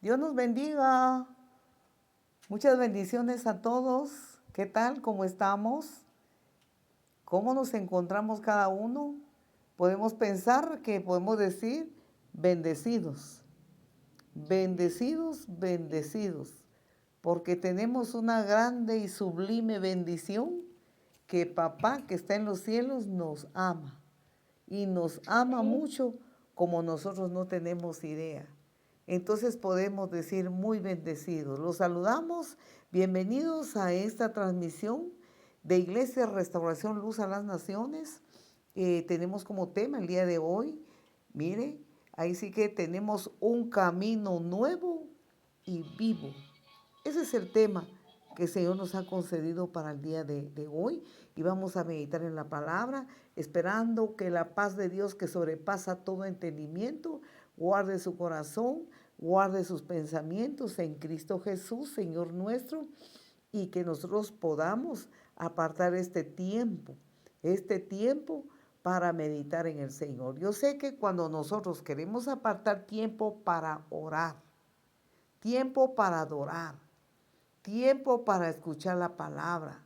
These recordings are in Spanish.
Dios nos bendiga. Muchas bendiciones a todos. ¿Qué tal? ¿Cómo estamos? ¿Cómo nos encontramos cada uno? Podemos pensar que podemos decir bendecidos, bendecidos, bendecidos, porque tenemos una grande y sublime bendición que Papá que está en los cielos nos ama y nos ama mucho como nosotros no tenemos idea. Entonces podemos decir muy bendecidos. Los saludamos. Bienvenidos a esta transmisión de Iglesia Restauración Luz a las Naciones. Tenemos como tema el día de hoy, mire, ahí sí que tenemos un camino nuevo y vivo. Ese es el tema que el Señor nos ha concedido para el día de hoy y vamos a meditar en la palabra, esperando que la paz de Dios que sobrepasa todo entendimiento guarde su corazón, guarde sus pensamientos en Cristo Jesús, Señor nuestro, y que nosotros podamos apartar este tiempo para meditar en el Señor. Yo sé que cuando nosotros queremos apartar tiempo para orar, tiempo para adorar, tiempo para escuchar la palabra,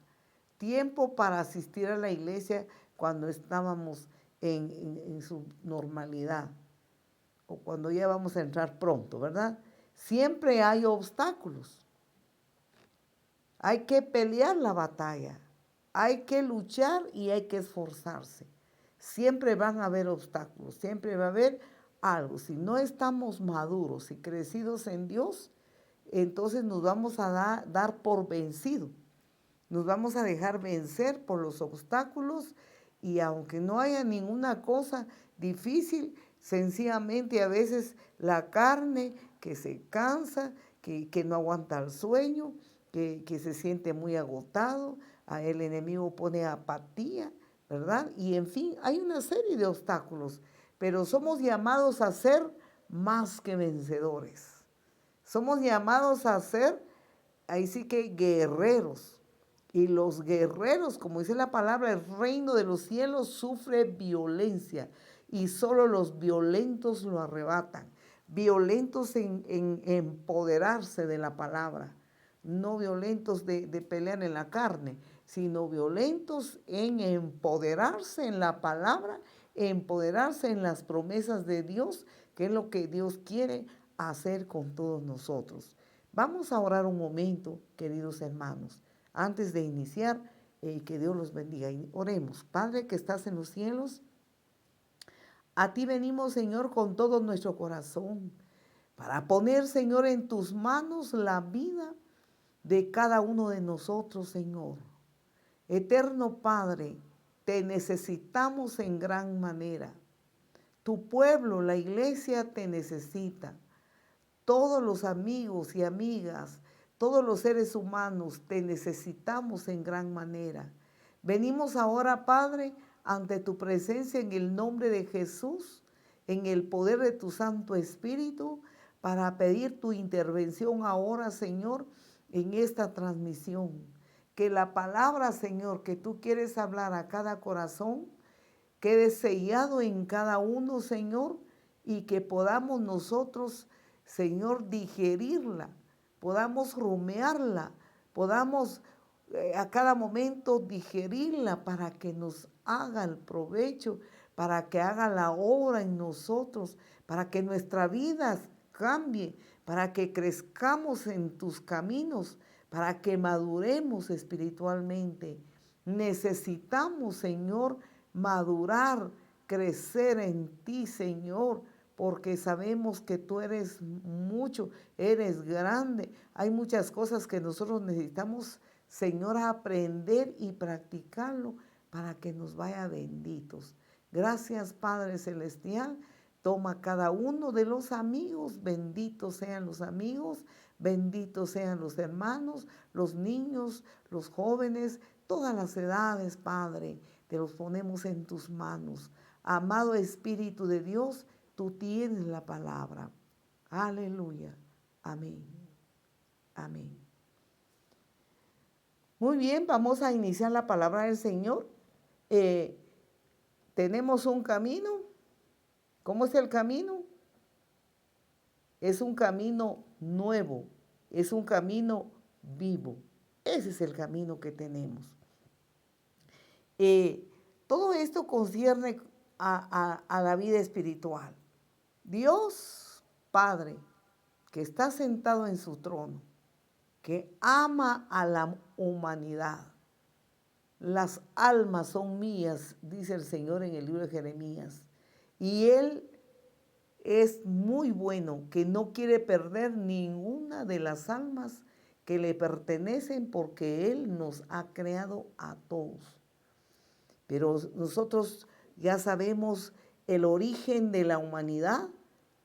tiempo para asistir a la iglesia cuando estábamos en su normalidad o cuando ya vamos a entrar pronto, ¿verdad? Siempre hay obstáculos. Hay que pelear la batalla, hay que luchar y hay que esforzarse. Siempre van a haber obstáculos, siempre va a haber algo. Si no estamos maduros y crecidos en Dios, entonces nos vamos a dar por vencido. Nos vamos a dejar vencer por los obstáculos y aunque no haya ninguna cosa difícil, sencillamente a veces la carne que se cansa, que no aguanta el sueño, que se siente muy agotado, a el enemigo pone apatía, ¿verdad? Y en fin, hay una serie de obstáculos, pero somos llamados a ser más que vencedores. Somos llamados a ser, ahí sí que guerreros. Y los guerreros, como dice la palabra, el reino de los cielos sufre violencia y solo los violentos lo arrebatan. Violentos en empoderarse de la palabra, no violentos de pelear en la carne, sino violentos en empoderarse en la palabra, empoderarse en las promesas de Dios, que es lo que Dios quiere hacer con todos nosotros. Vamos a orar un momento, queridos hermanos, antes de iniciar, que Dios los bendiga. Y oremos. Padre que estás en los cielos, a ti venimos, Señor, con todo nuestro corazón, para poner, Señor, en tus manos la vida de cada uno de nosotros, Señor. Eterno Padre, te necesitamos en gran manera. Tu pueblo, la iglesia, te necesita. Todos los amigos y amigas, todos los seres humanos, te necesitamos en gran manera. Venimos ahora, Padre, ante tu presencia en el nombre de Jesús, en el poder de tu Santo Espíritu, para pedir tu intervención ahora, Señor, en esta transmisión. Que la palabra, Señor, que tú quieres hablar a cada corazón, quede sellado en cada uno, Señor, y que podamos nosotros, Señor, digerirla, podamos rumearla, podamos a cada momento digerirla para que nos haga el provecho, para que haga la obra en nosotros, para que nuestra vida cambie, para que crezcamos en tus caminos, para que maduremos espiritualmente. Necesitamos, Señor, madurar, crecer en ti, Señor, porque sabemos que tú eres mucho, eres grande. Hay muchas cosas que nosotros necesitamos, Señor, aprender y practicarlo para que nos vaya benditos. Gracias, Padre Celestial. Toma cada uno de los amigos, benditos sean los amigos, benditos sean los hermanos, los niños, los jóvenes, todas las edades, Padre, te los ponemos en tus manos. Amado Espíritu de Dios, tú tienes la palabra. Aleluya. Amén. Amén. Muy bien, vamos a iniciar la palabra del Señor. Tenemos un camino. ¿Cómo es el camino? Es un camino nuevo, es un camino vivo. Ese es el camino que tenemos. Todo esto concierne a la vida espiritual. Dios Padre, que está sentado en su trono, que ama a la humanidad. Las almas son mías, dice el Señor en el libro de Jeremías. Y Él es muy bueno, que no quiere perder ninguna de las almas que le pertenecen, porque Él nos ha creado a todos. Pero nosotros ya sabemos el origen de la humanidad,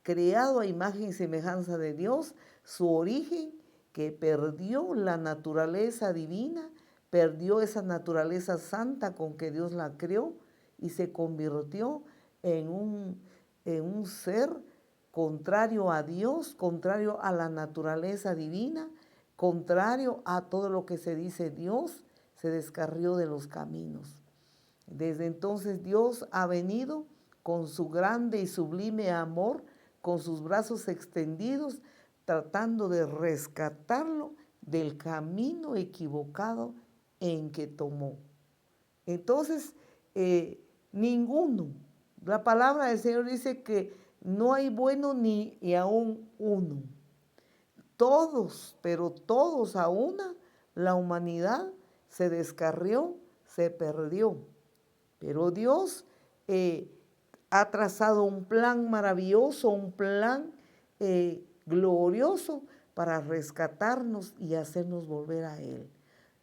creado a imagen y semejanza de Dios, su origen que perdió la naturaleza divina, perdió esa naturaleza santa con que Dios la creó y se convirtió en un ser contrario a Dios, contrario a la naturaleza divina, contrario a todo lo que se dice Dios, se descarrió de los caminos. Desde entonces Dios ha venido con su grande y sublime amor, con sus brazos extendidos, tratando de rescatarlo del camino equivocado en que tomó. Entonces, ninguno, la palabra del Señor dice que no hay bueno ni aún uno. Todos, pero todos a una, la humanidad se descarrió, se perdió. Pero Dios ha trazado un plan maravilloso, un plan glorioso para rescatarnos y hacernos volver a Él.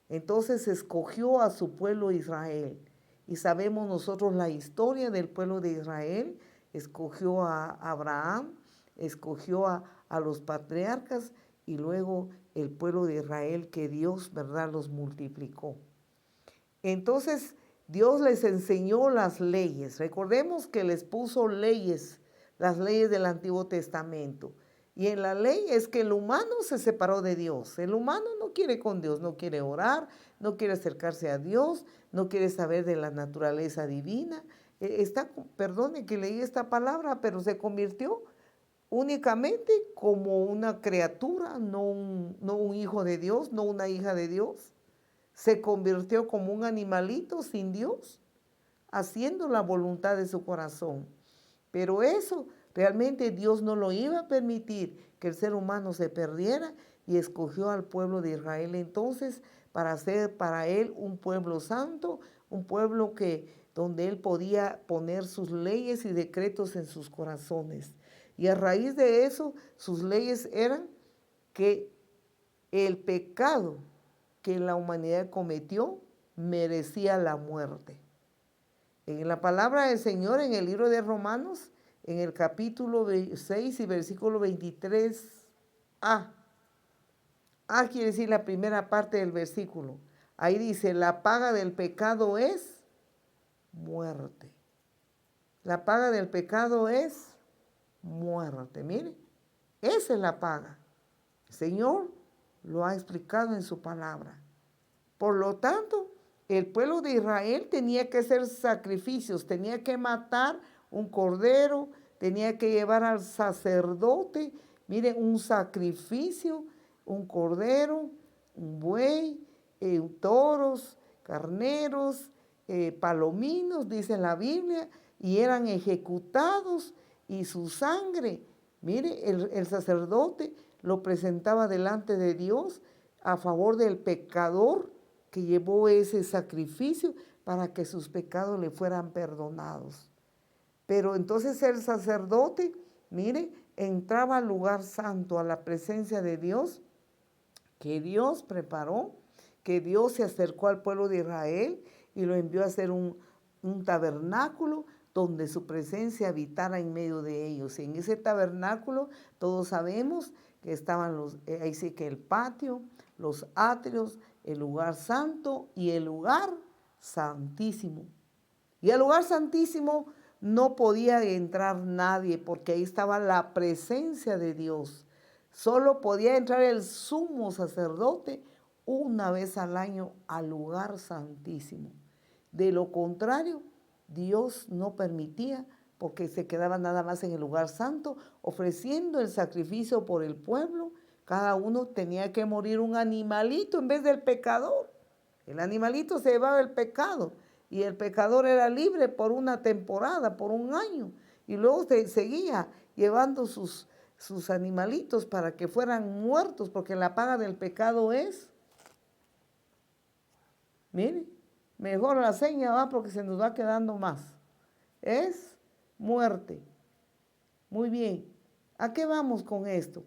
Entonces escogió a su pueblo Israel. Y sabemos nosotros la historia del pueblo de Israel. Escogió a Abraham, escogió a los patriarcas y luego el pueblo de Israel que Dios, ¿verdad?, los multiplicó. Entonces Dios les enseñó las leyes. Recordemos que les puso leyes, las leyes del Antiguo Testamento. Y en la ley es que el humano se separó de Dios. El humano no quiere con Dios, no quiere orar, no quiere acercarse a Dios, no quiere saber de la naturaleza divina. Perdone que leí esta palabra, pero se convirtió únicamente como una criatura, no un hijo de Dios, no una hija de Dios. Se convirtió como un animalito sin Dios, haciendo la voluntad de su corazón. Pero eso realmente Dios no lo iba a permitir, que el ser humano se perdiera, y escogió al pueblo de Israel entonces para ser para él un pueblo santo, un pueblo donde él podía poner sus leyes y decretos en sus corazones. Y a raíz de eso, sus leyes eran que el pecado que la humanidad cometió merecía la muerte. En la palabra del Señor, en el libro de Romanos, en el capítulo 6 y versículo 23a. A quiere decir la primera parte del versículo. Ahí dice, la paga del pecado es muerte. La paga del pecado es muerte. Mire, esa es la paga. El Señor lo ha explicado en su palabra. Por lo tanto, el pueblo de Israel tenía que hacer sacrificios, tenía que matar un cordero, tenía que llevar al sacerdote, miren, un sacrificio, un cordero, un buey, toros, carneros, palominos, dice la Biblia, y eran ejecutados, y su sangre, mire, el sacerdote lo presentaba delante de Dios a favor del pecador que llevó ese sacrificio para que sus pecados le fueran perdonados. Pero entonces el sacerdote, mire, entraba al lugar santo, a la presencia de Dios, que Dios preparó, que Dios se acercó al pueblo de Israel y lo envió a hacer un tabernáculo donde su presencia habitara en medio de ellos. Y en ese tabernáculo todos sabemos que estaban ahí sí que el patio, los atrios, el lugar santo y el lugar santísimo. Y al lugar santísimo no podía entrar nadie porque ahí estaba la presencia de Dios. Solo podía entrar el sumo sacerdote una vez al año al lugar santísimo. De lo contrario, Dios no permitía, porque se quedaba nada más en el lugar santo, ofreciendo el sacrificio por el pueblo, cada uno tenía que morir un animalito en vez del pecador. El animalito se llevaba el pecado y el pecador era libre por una temporada, por un año. Y luego seguía llevando sus animalitos para que fueran muertos, porque la paga del pecado es, mire, mejor la seña va porque se nos va quedando más, es muerte. Muy bien, ¿a qué vamos con esto?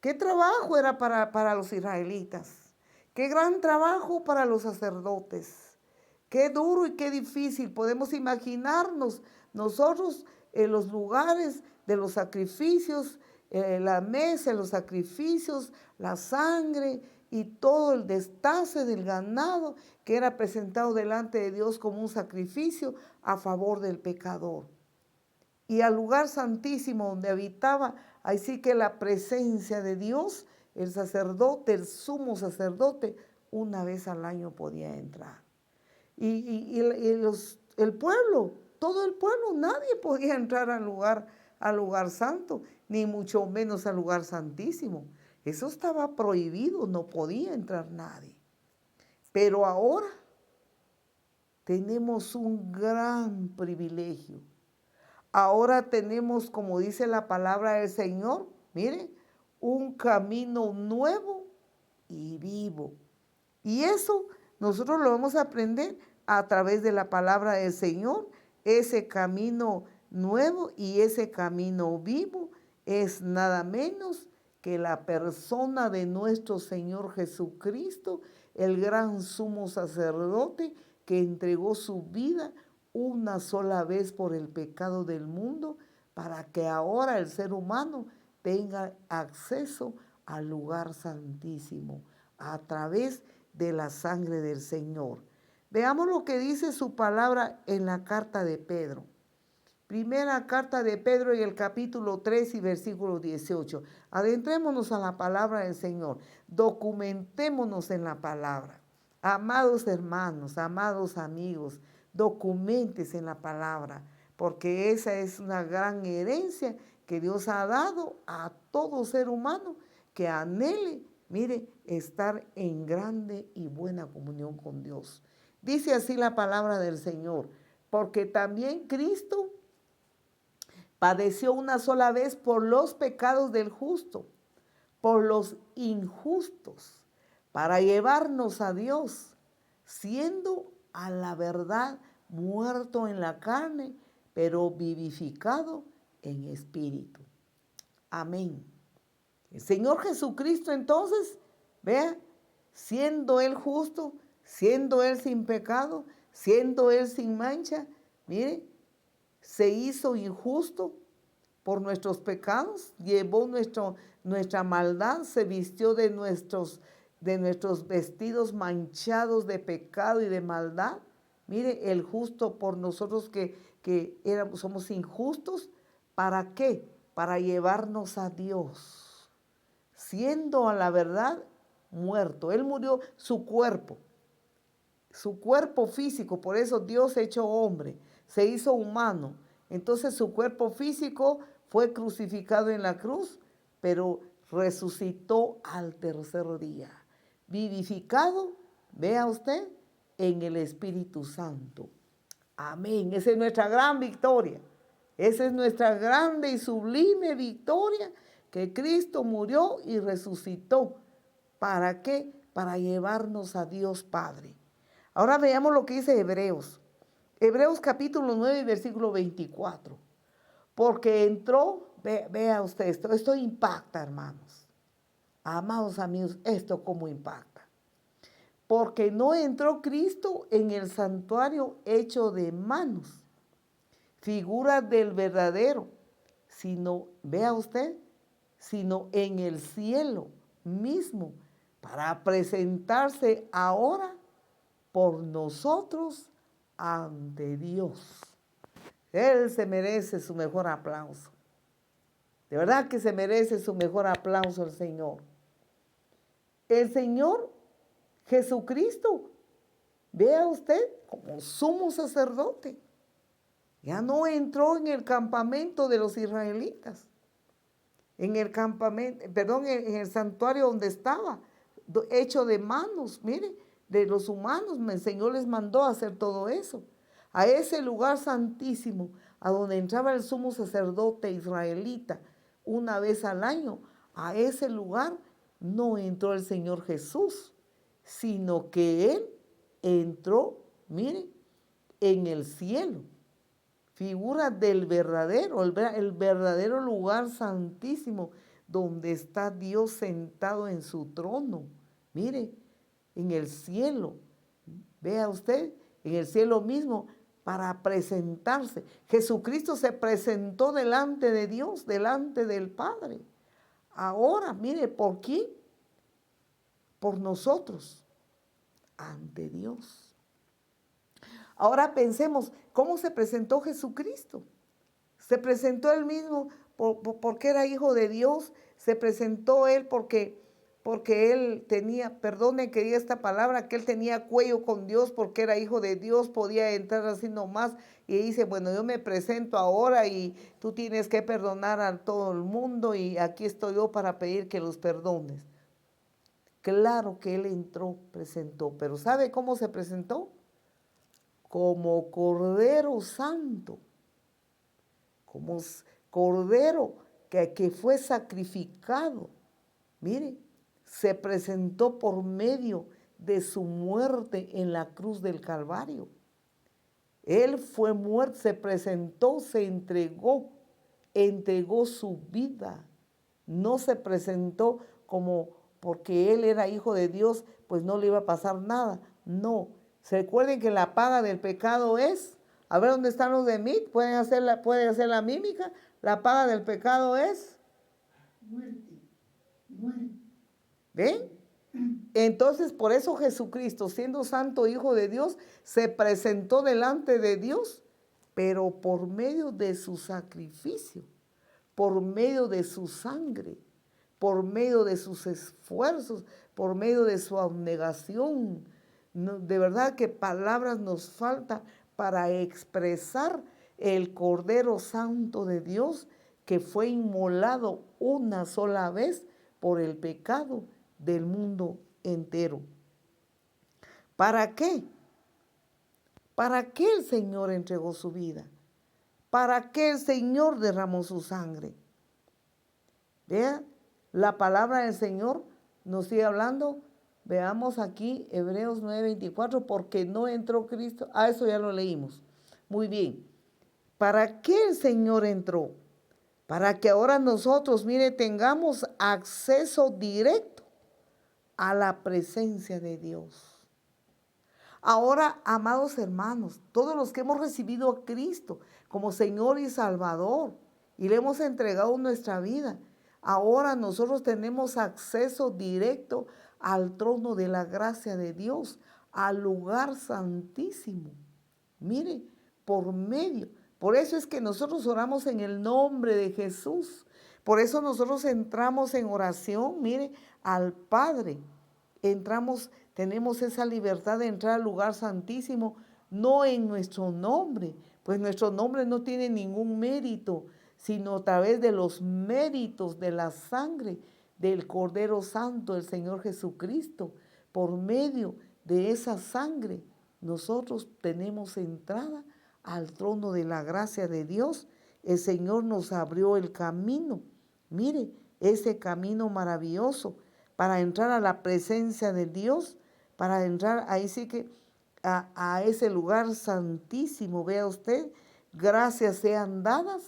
¿Qué trabajo era para los israelitas? Qué gran trabajo para los sacerdotes. Qué duro y qué difícil. Podemos imaginarnos nosotros en los lugares de los sacrificios, la mesa, los sacrificios, la sangre y todo el destace del ganado que era presentado delante de Dios como un sacrificio a favor del pecador. Y al lugar santísimo donde habitaba, ahí sí que la presencia de Dios, el sacerdote, el sumo sacerdote, una vez al año podía entrar. El pueblo, todo el pueblo, nadie podía entrar al lugar santo, ni mucho menos al lugar santísimo. Eso estaba prohibido, no podía entrar nadie. Pero ahora tenemos un gran privilegio. Ahora tenemos, como dice la palabra del Señor, mire, un camino nuevo y vivo. Y eso nosotros lo vamos a aprender a través de la palabra del Señor. Ese camino nuevo y ese camino vivo es nada menos que la persona de nuestro Señor Jesucristo, el gran sumo sacerdote que entregó su vida una sola vez por el pecado del mundo, para que ahora el ser humano tenga acceso al lugar santísimo a través de la sangre del Señor. Veamos lo que dice su palabra en la carta de Pedro. Primera carta de Pedro en el capítulo 3 y versículo 18. Adentrémonos a la palabra del Señor. Documentémonos en la palabra. Amados hermanos, amados amigos, documentes en la palabra, porque esa es una gran herencia que Dios ha dado a todo ser humano que anhele, mire, estar en grande y buena comunión con Dios. Dice así la palabra del Señor, porque también Cristo padeció una sola vez por los pecados del justo, por los injustos, para llevarnos a Dios, siendo a la verdad muerto en la carne, pero vivificado en espíritu. Amén. El Señor Jesucristo entonces, vea, siendo Él justo, siendo Él sin pecado, siendo Él sin mancha, mire, se hizo injusto por nuestros pecados, llevó nuestra maldad, se vistió de nuestros vestidos manchados de pecado y de maldad. Mire, el justo por nosotros que somos injustos, ¿para qué? Para llevarnos a Dios, siendo a la verdad muerto. Él murió su cuerpo físico, por eso Dios hecho hombre, se hizo humano. Entonces su cuerpo físico fue crucificado en la cruz, pero resucitó al tercer día, vivificado, vea usted, en el Espíritu Santo. Amén. Esa es nuestra gran victoria. Esa es nuestra grande y sublime victoria, que Cristo murió y resucitó. ¿Para qué? Para llevarnos a Dios Padre. Ahora veamos lo que dice Hebreos. Hebreos capítulo 9, versículo 24. Porque entró, vea usted esto impacta, hermanos. Amados amigos, esto cómo impacta. Porque no entró Cristo en el santuario hecho de manos, figura del verdadero, sino, vea usted, sino en el cielo mismo, para presentarse ahora por nosotros ante Dios. Él se merece su mejor aplauso. De verdad que se merece su mejor aplauso el Señor. El Señor Jesucristo, vea usted, como sumo sacerdote, ya no entró en el campamento de los israelitas. en el campamento, perdón, en el santuario donde estaba, hecho de manos, mire, de los humanos. El Señor les mandó a hacer todo eso. A ese lugar santísimo, a donde entraba el sumo sacerdote israelita una vez al año, a ese lugar no entró el Señor Jesús, sino que Él entró, mire, en el cielo. Figura del verdadero, el verdadero lugar santísimo, donde está Dios sentado en su trono. Mire, en el cielo. Vea usted, en el cielo mismo, para presentarse. Jesucristo se presentó delante de Dios, delante del Padre. Ahora, mire, ¿por quién? Por nosotros, ante Dios. Ahora pensemos, ¿cómo se presentó Jesucristo? Se presentó Él mismo porque era hijo de Dios. Se presentó Él porque Él tenía, perdone que diga esta palabra, que Él tenía cuello con Dios porque era hijo de Dios, podía entrar así nomás y dice, bueno, yo me presento ahora y tú tienes que perdonar a todo el mundo y aquí estoy yo para pedir que los perdones. Claro que Él entró, presentó, pero ¿sabe cómo se presentó? Como Cordero Santo, como Cordero que fue sacrificado. Mire, se presentó por medio de su muerte en la cruz del Calvario. Él fue muerto, se presentó, se entregó su vida. No se presentó como porque Él era hijo de Dios, pues no le iba a pasar nada. No. ¿Se recuerden que la paga del pecado es? A ver dónde están los de MIT, pueden hacer la mímica. La paga del pecado es muerte. ¿Ven? Entonces, por eso Jesucristo, siendo santo hijo de Dios, se presentó delante de Dios, pero por medio de su sacrificio, por medio de su sangre, por medio de sus esfuerzos, por medio de su abnegación. No, de verdad que palabras nos falta para expresar el Cordero Santo de Dios que fue inmolado una sola vez por el pecado del mundo entero. ¿Para qué? ¿Para qué el Señor entregó su vida? ¿Para qué el Señor derramó su sangre? Vea, la palabra del Señor nos sigue hablando. Veamos aquí Hebreos 9:24, porque no entró Cristo. Ah, eso ya lo leímos. Muy bien. ¿Para qué el Señor entró? Para que ahora nosotros, mire, tengamos acceso directo a la presencia de Dios. Ahora, amados hermanos, todos los que hemos recibido a Cristo como Señor y Salvador y le hemos entregado nuestra vida, ahora nosotros tenemos acceso directo al trono de la gracia de Dios, al lugar santísimo. Mire, por eso es que nosotros oramos en el nombre de Jesús. Por eso nosotros entramos en oración, mire, al Padre. Tenemos esa libertad de entrar al lugar santísimo, no en nuestro nombre, pues nuestro nombre no tiene ningún mérito, sino a través de los méritos de la sangre del Cordero Santo, el Señor Jesucristo. Por medio de esa sangre, nosotros tenemos entrada al trono de la gracia de Dios. El Señor nos abrió el camino. Mire, ese camino maravilloso para entrar a la presencia de Dios, para entrar ahí sí que a ese lugar santísimo. Vea usted, gracias sean dadas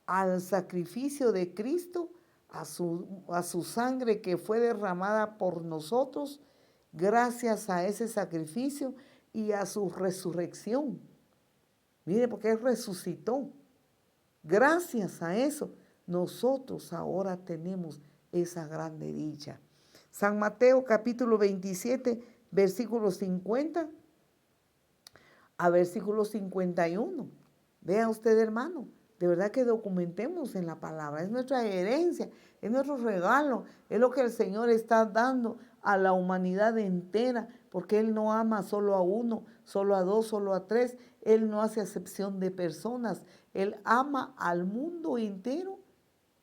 al sacrificio de Cristo, a su sangre que fue derramada por nosotros, gracias a ese sacrificio y a su resurrección. Mire, porque Él resucitó. Gracias a eso, nosotros ahora tenemos esa grande dicha. San Mateo capítulo 27, versículos 50 a versículo 51. Vea usted, hermano, de verdad que documentemos en la palabra. Es nuestra herencia, es nuestro regalo, es lo que el Señor está dando a la humanidad entera, porque Él no ama solo a uno, solo a dos, solo a tres. Él no hace acepción de personas. Él ama al mundo entero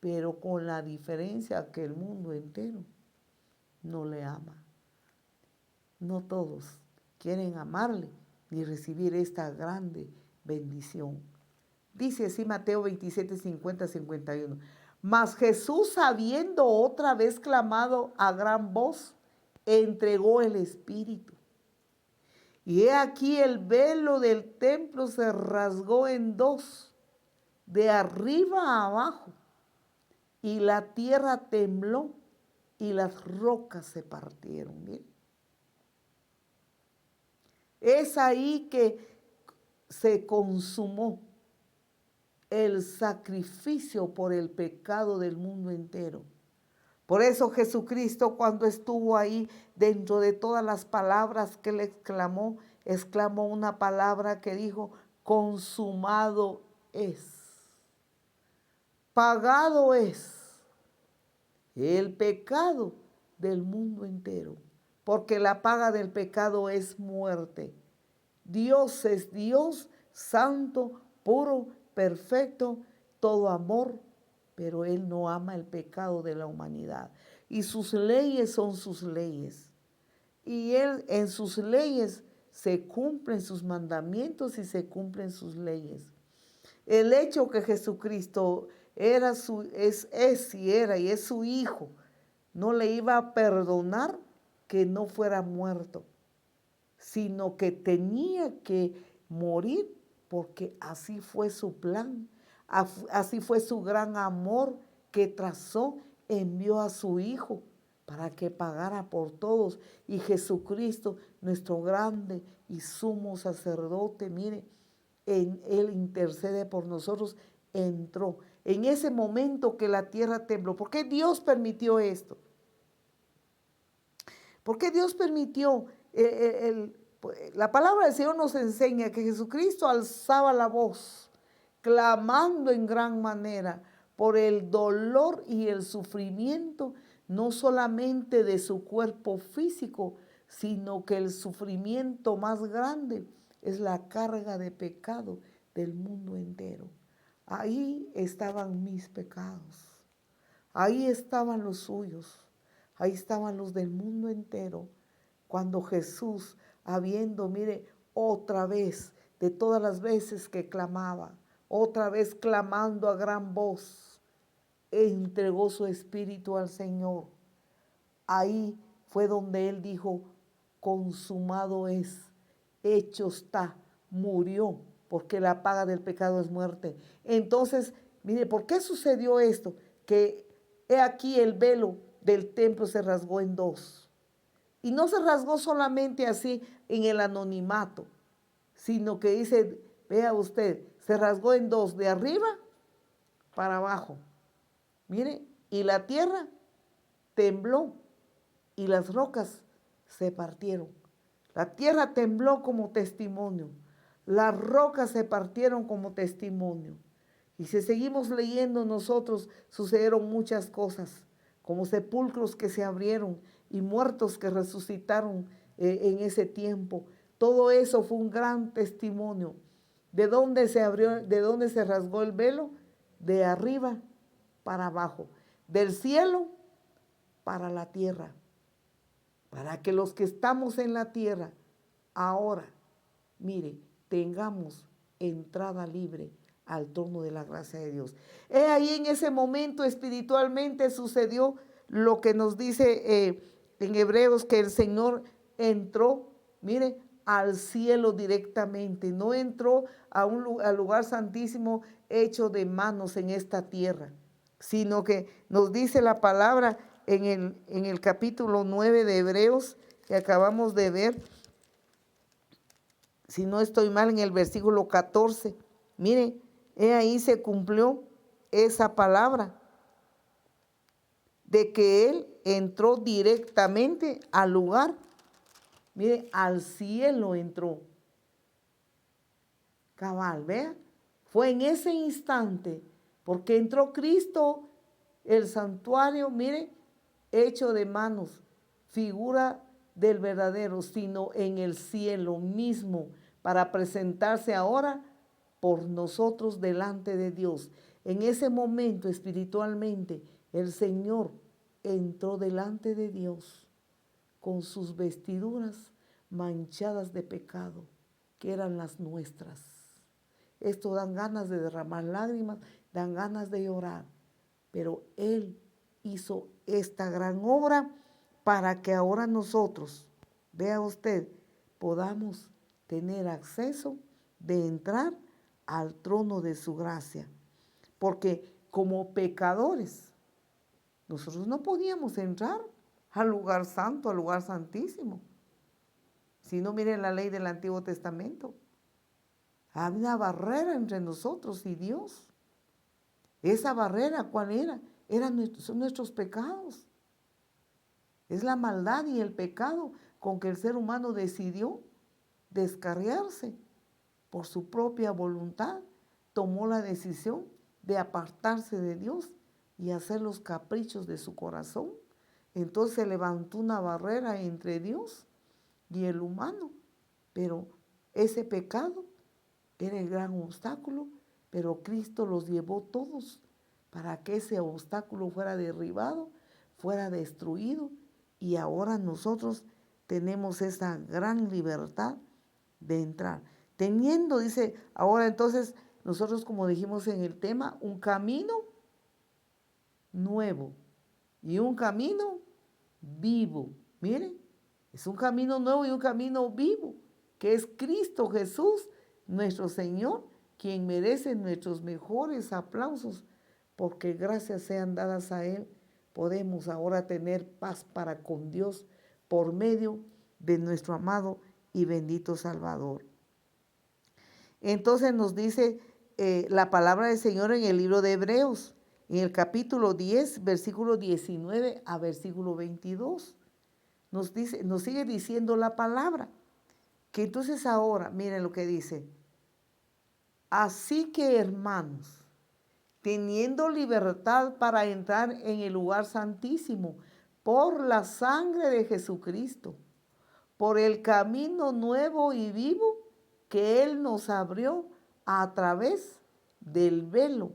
pero con la diferencia que el mundo entero no le ama. No todos quieren amarle ni recibir esta grande bendición. Dice así Mateo 27, 50, 51. Mas Jesús, habiendo otra vez clamado a gran voz, entregó el Espíritu. Y he aquí el velo del templo se rasgó en dos, de arriba a abajo, y la tierra tembló y las rocas se partieron. Miren. Es ahí que se consumó el sacrificio por el pecado del mundo entero. Por eso Jesucristo, cuando estuvo ahí, dentro de todas las palabras que él exclamó una palabra que dijo: consumado es, pagado es el pecado del mundo entero, porque la paga del pecado es muerte. Dios es Dios, santo, puro, perfecto, todo amor, pero Él no ama el pecado de la humanidad. Y sus leyes son sus leyes. Y Él en sus leyes se cumplen sus mandamientos y se cumplen sus leyes. El hecho que Jesucristo era y es su Hijo, no le iba a perdonar que no fuera muerto, sino que tenía que morir porque así fue su plan, así fue su gran amor que trazó, envió a su Hijo para que pagara por todos. Y Jesucristo, nuestro grande y sumo sacerdote, mire, Él intercede por nosotros, entró. En ese momento que la tierra tembló, ¿por qué Dios permitió esto? ¿Por qué Dios permitió? La palabra del Señor nos enseña que Jesucristo alzaba la voz, clamando en gran manera por el dolor y el sufrimiento, no solamente de su cuerpo físico, sino que el sufrimiento más grande es la carga de pecado del mundo entero. Ahí estaban mis pecados, ahí estaban los suyos, ahí estaban los del mundo entero. Cuando Jesús, habiendo, mire, otra vez, de todas las veces que clamaba, otra vez clamando a gran voz, entregó su espíritu al Señor. Ahí fue donde Él dijo: consumado es, hecho está, murió, porque la paga del pecado es muerte. Entonces, mire, ¿por qué sucedió esto? Que he aquí el velo del templo se rasgó en dos. Y no se rasgó solamente así en el anonimato, sino que dice, vea usted, se rasgó en dos, de arriba para abajo. Mire, y la tierra tembló y las rocas se partieron. La tierra tembló como testimonio. Las rocas se partieron como testimonio. Y si seguimos leyendo nosotros, sucedieron muchas cosas, como sepulcros que se abrieron y muertos que resucitaron en ese tiempo. Todo eso fue un gran testimonio. ¿De dónde se abrió, de dónde se rasgó el velo? De arriba para abajo, del cielo para la tierra, para que los que estamos en la tierra ahora, mire, tengamos entrada libre al trono de la gracia de Dios. Ahí en ese momento espiritualmente sucedió lo que nos dice en Hebreos, que el Señor entró, mire, al cielo directamente, no entró al lugar santísimo hecho de manos en esta tierra, sino que nos dice la palabra en el capítulo 9 de Hebreos, que acabamos de ver, si no estoy mal, en el versículo 14, mire, ahí se cumplió esa palabra de que Él entró directamente al lugar, mire, al cielo entró. Cabal, vea, fue en ese instante, porque entró Cristo, el santuario, mire, hecho de manos, figura del verdadero, sino en el cielo mismo, para presentarse ahora por nosotros delante de Dios. En ese momento espiritualmente el Señor entró delante de Dios con sus vestiduras manchadas de pecado, que eran las nuestras. Esto dan ganas de derramar lágrimas, dan ganas de llorar, pero Él hizo esta gran obra para que ahora nosotros, vea usted, podamos tener acceso de entrar al trono de su gracia. Porque como pecadores, nosotros no podíamos entrar al lugar santo, al lugar santísimo. Si no, miren la ley del Antiguo Testamento. Había una barrera entre nosotros y Dios. Esa barrera, ¿cuál era? Son nuestros pecados. Es la maldad y el pecado con que el ser humano decidió descarriarse por su propia voluntad. Tomó la decisión de apartarse de Dios y hacer los caprichos de su corazón. Entonces se levantó una barrera entre Dios y el humano. Pero ese pecado era el gran obstáculo, pero Cristo los llevó todos para que ese obstáculo fuera derribado, fuera destruido, y ahora nosotros tenemos esa gran libertad de entrar. Teniendo, dice, ahora entonces nosotros, como dijimos en el tema, un camino nuevo y un camino vivo. Miren, es un camino nuevo y un camino vivo, que es Cristo Jesús, nuestro Señor, quien merece nuestros mejores aplausos, porque gracias sean dadas a Él, podemos ahora tener paz para con Dios por medio de nuestro amado y bendito Salvador. Entonces nos dice la palabra del Señor en el libro de Hebreos, en el capítulo 10, versículo 19 a versículo 22. Nos sigue diciendo la palabra, que entonces ahora, miren lo que dice. Así que, hermanos, teniendo libertad para entrar en el lugar santísimo por la sangre de Jesucristo, por el camino nuevo y vivo que Él nos abrió a través del velo,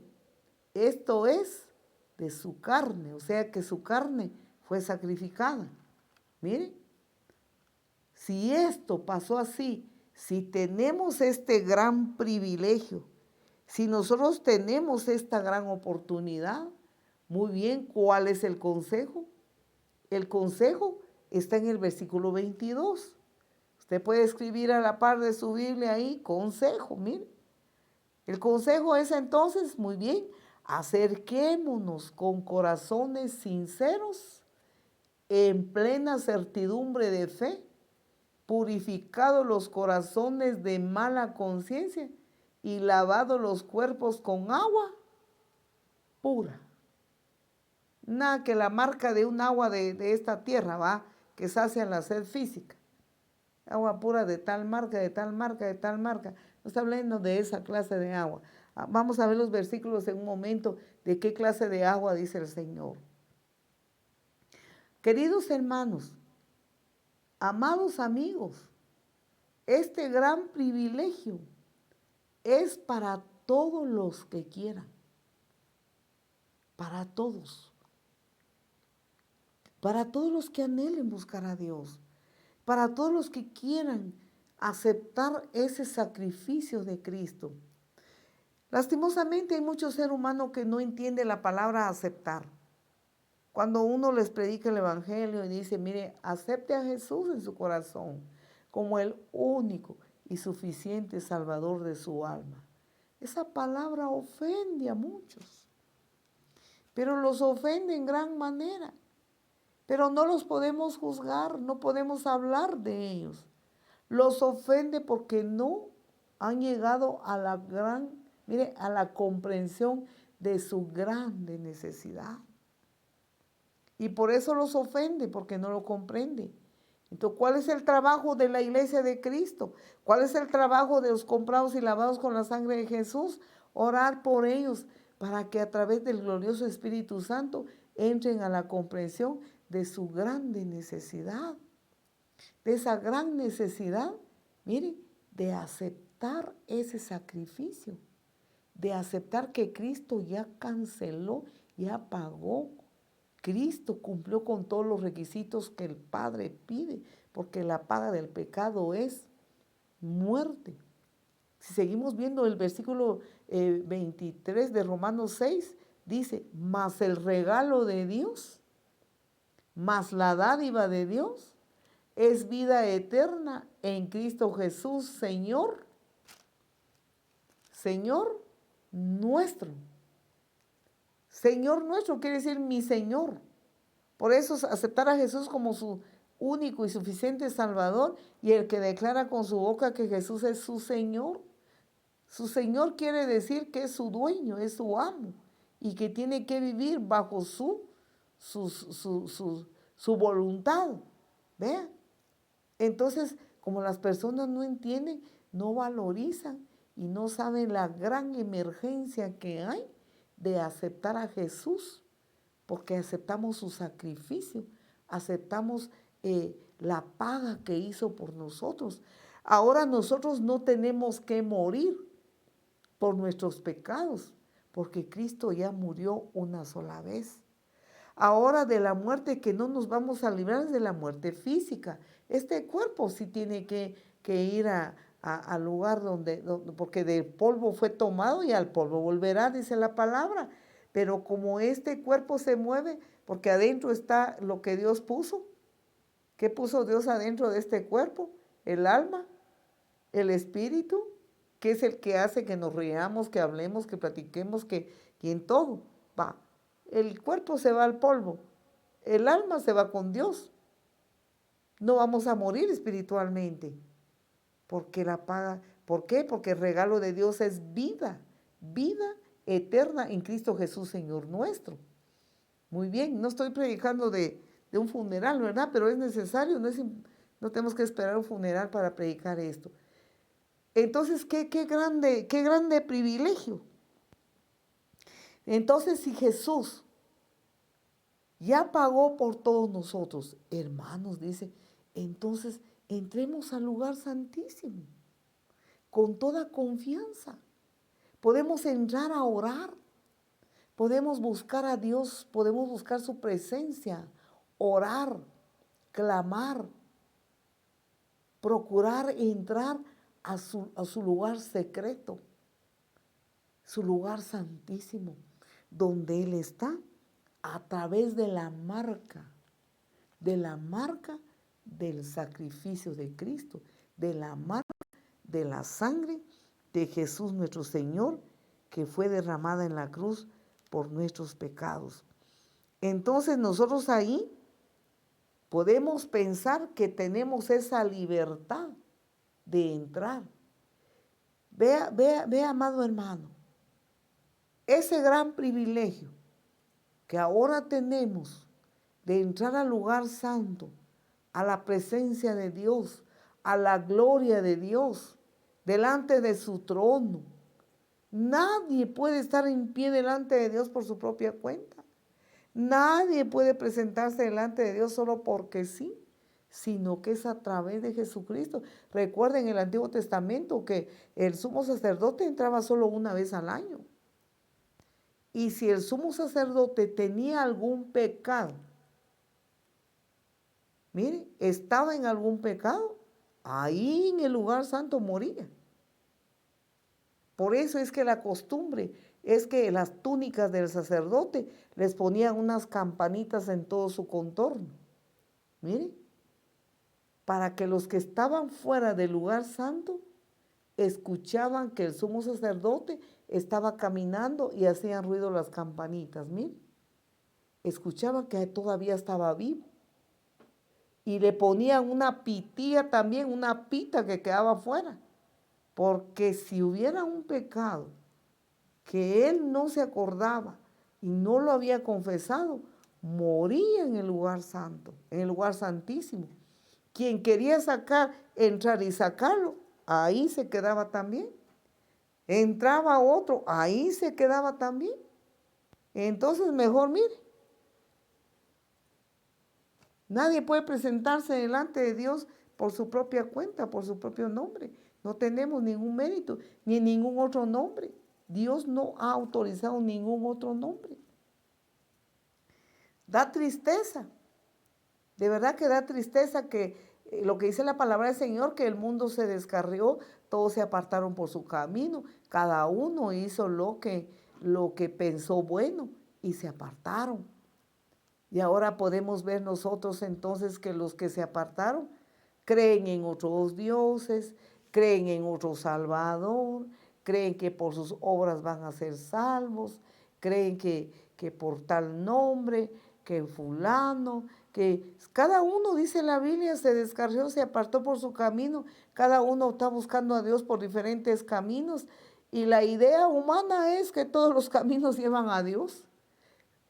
esto es, de su carne, o sea que su carne fue sacrificada. Miren, si esto pasó así, si tenemos este gran privilegio, si nosotros tenemos esta gran oportunidad, muy bien, ¿cuál es el consejo? El consejo está en el versículo 22. Usted puede escribir a la par de su Biblia ahí, consejo, mire. El consejo es entonces, muy bien, acerquémonos con corazones sinceros, en plena certidumbre de fe, purificados los corazones de mala conciencia y lavados los cuerpos con agua pura. Nada que la marca de un agua de esta tierra, va, que sacia la sed física. Agua pura de tal marca, de tal marca, de tal marca. No está hablando de esa clase de agua. Vamos a ver los versículos en un momento de qué clase de agua dice el Señor. Queridos hermanos, amados amigos, este gran privilegio es para todos los que quieran, para todos los que anhelen buscar a Dios, para todos los que quieran aceptar ese sacrificio de Cristo. Lastimosamente hay mucho ser humano que no entiende la palabra aceptar. Cuando uno les predica el Evangelio y dice, mire, acepte a Jesús en su corazón como el único y suficiente Salvador de su alma. Esa palabra ofende a muchos, pero los ofende en gran manera. Pero no los podemos juzgar, no podemos hablar de ellos. Los ofende porque no han llegado a la a la comprensión de su grande necesidad. Y por eso los ofende, porque no lo comprende. Entonces, ¿cuál es el trabajo de la iglesia de Cristo? ¿Cuál es el trabajo de los comprados y lavados con la sangre de Jesús? Orar por ellos para que a través del glorioso Espíritu Santo entren a la comprensión de su grande necesidad. De esa gran necesidad, miren, de aceptar ese sacrificio, de aceptar que Cristo ya canceló, ya pagó. Cristo cumplió con todos los requisitos que el Padre pide, porque la paga del pecado es muerte. Si seguimos viendo el versículo 23 de Romanos 6, dice, mas el regalo de Dios, mas la dádiva de Dios, es vida eterna en Cristo Jesús, Señor nuestro. Señor nuestro quiere decir mi Señor. Por eso aceptar a Jesús como su único y suficiente Salvador, y el que declara con su boca que Jesús es su Señor. Su Señor quiere decir que es su dueño, es su amo, y que tiene que vivir bajo su voluntad. ¿Vea? Entonces, como las personas no entienden, no valorizan y no saben la gran emergencia que hay de aceptar a Jesús, porque aceptamos su sacrificio, aceptamos la paga que hizo por nosotros. Ahora nosotros no tenemos que morir por nuestros pecados, porque Cristo ya murió una sola vez. Ahora de la muerte que no nos vamos a librar es de la muerte física. Este cuerpo sí tiene que ir al lugar donde, porque del polvo fue tomado y al polvo volverá, dice la palabra. Pero como este cuerpo se mueve, porque adentro está lo que Dios puso. ¿Qué puso Dios adentro de este cuerpo? El alma, el espíritu, que es el que hace que nos riamos, que hablemos, que platiquemos, que en todo va. El cuerpo se va al polvo, el alma se va con Dios. No vamos a morir espiritualmente, porque la paga, ¿por qué? Porque el regalo de Dios es vida, vida eterna en Cristo Jesús, Señor nuestro. Muy bien, no estoy predicando de un funeral, ¿verdad? Pero es necesario, no tenemos que esperar un funeral para predicar esto. Entonces, qué grande privilegio. Entonces, si Jesús ya pagó por todos nosotros, hermanos, dice, entonces entremos al lugar santísimo con toda confianza. Podemos entrar a orar, podemos buscar a Dios, podemos buscar su presencia, orar, clamar, procurar entrar a su lugar secreto, su lugar santísimo, donde Él está, a través de la marca del sacrificio de Cristo, de la marca de la sangre de Jesús nuestro Señor, que fue derramada en la cruz por nuestros pecados. Entonces nosotros ahí podemos pensar que tenemos esa libertad de entrar. Vea, amado hermano, ese gran privilegio que ahora tenemos de entrar al lugar santo, a la presencia de Dios, a la gloria de Dios, delante de su trono. Nadie puede estar en pie delante de Dios por su propia cuenta. Nadie puede presentarse delante de Dios solo porque sí, sino que es a través de Jesucristo. Recuerden en el Antiguo Testamento que el sumo sacerdote entraba solo una vez al año. Y si el sumo sacerdote tenía algún pecado, mire, estaba en algún pecado, ahí en el lugar santo moría. Por eso es que la costumbre es que las túnicas del sacerdote les ponían unas campanitas en todo su contorno. Mire, para que los que estaban fuera del lugar santo escuchaban que el sumo sacerdote estaba caminando y hacían ruido las campanitas. Mire, escuchaban que todavía estaba vivo. Y le ponían una pitía también, una pita que quedaba afuera. Porque si hubiera un pecado que él no se acordaba y no lo había confesado, moría en el lugar santo, en el lugar santísimo. Quien quería entrar y sacarlo, ahí se quedaba también. Entraba otro, ahí se quedaba también. Entonces mejor mire, nadie puede presentarse delante de Dios por su propia cuenta, por su propio nombre. No tenemos ningún mérito, ni ningún otro nombre. Dios no ha autorizado ningún otro nombre. Da tristeza, de verdad que da tristeza que lo que dice la palabra del Señor, que el mundo se descarrió, todos se apartaron por su camino, cada uno hizo lo que pensó bueno y se apartaron. Y ahora podemos ver nosotros entonces que los que se apartaron creen en otros dioses, creen en otro Salvador, creen que por sus obras van a ser salvos, creen que por tal nombre, que fulano, que cada uno, dice la Biblia, se descarrió, se apartó por su camino, cada uno está buscando a Dios por diferentes caminos y la idea humana es que todos los caminos llevan a Dios.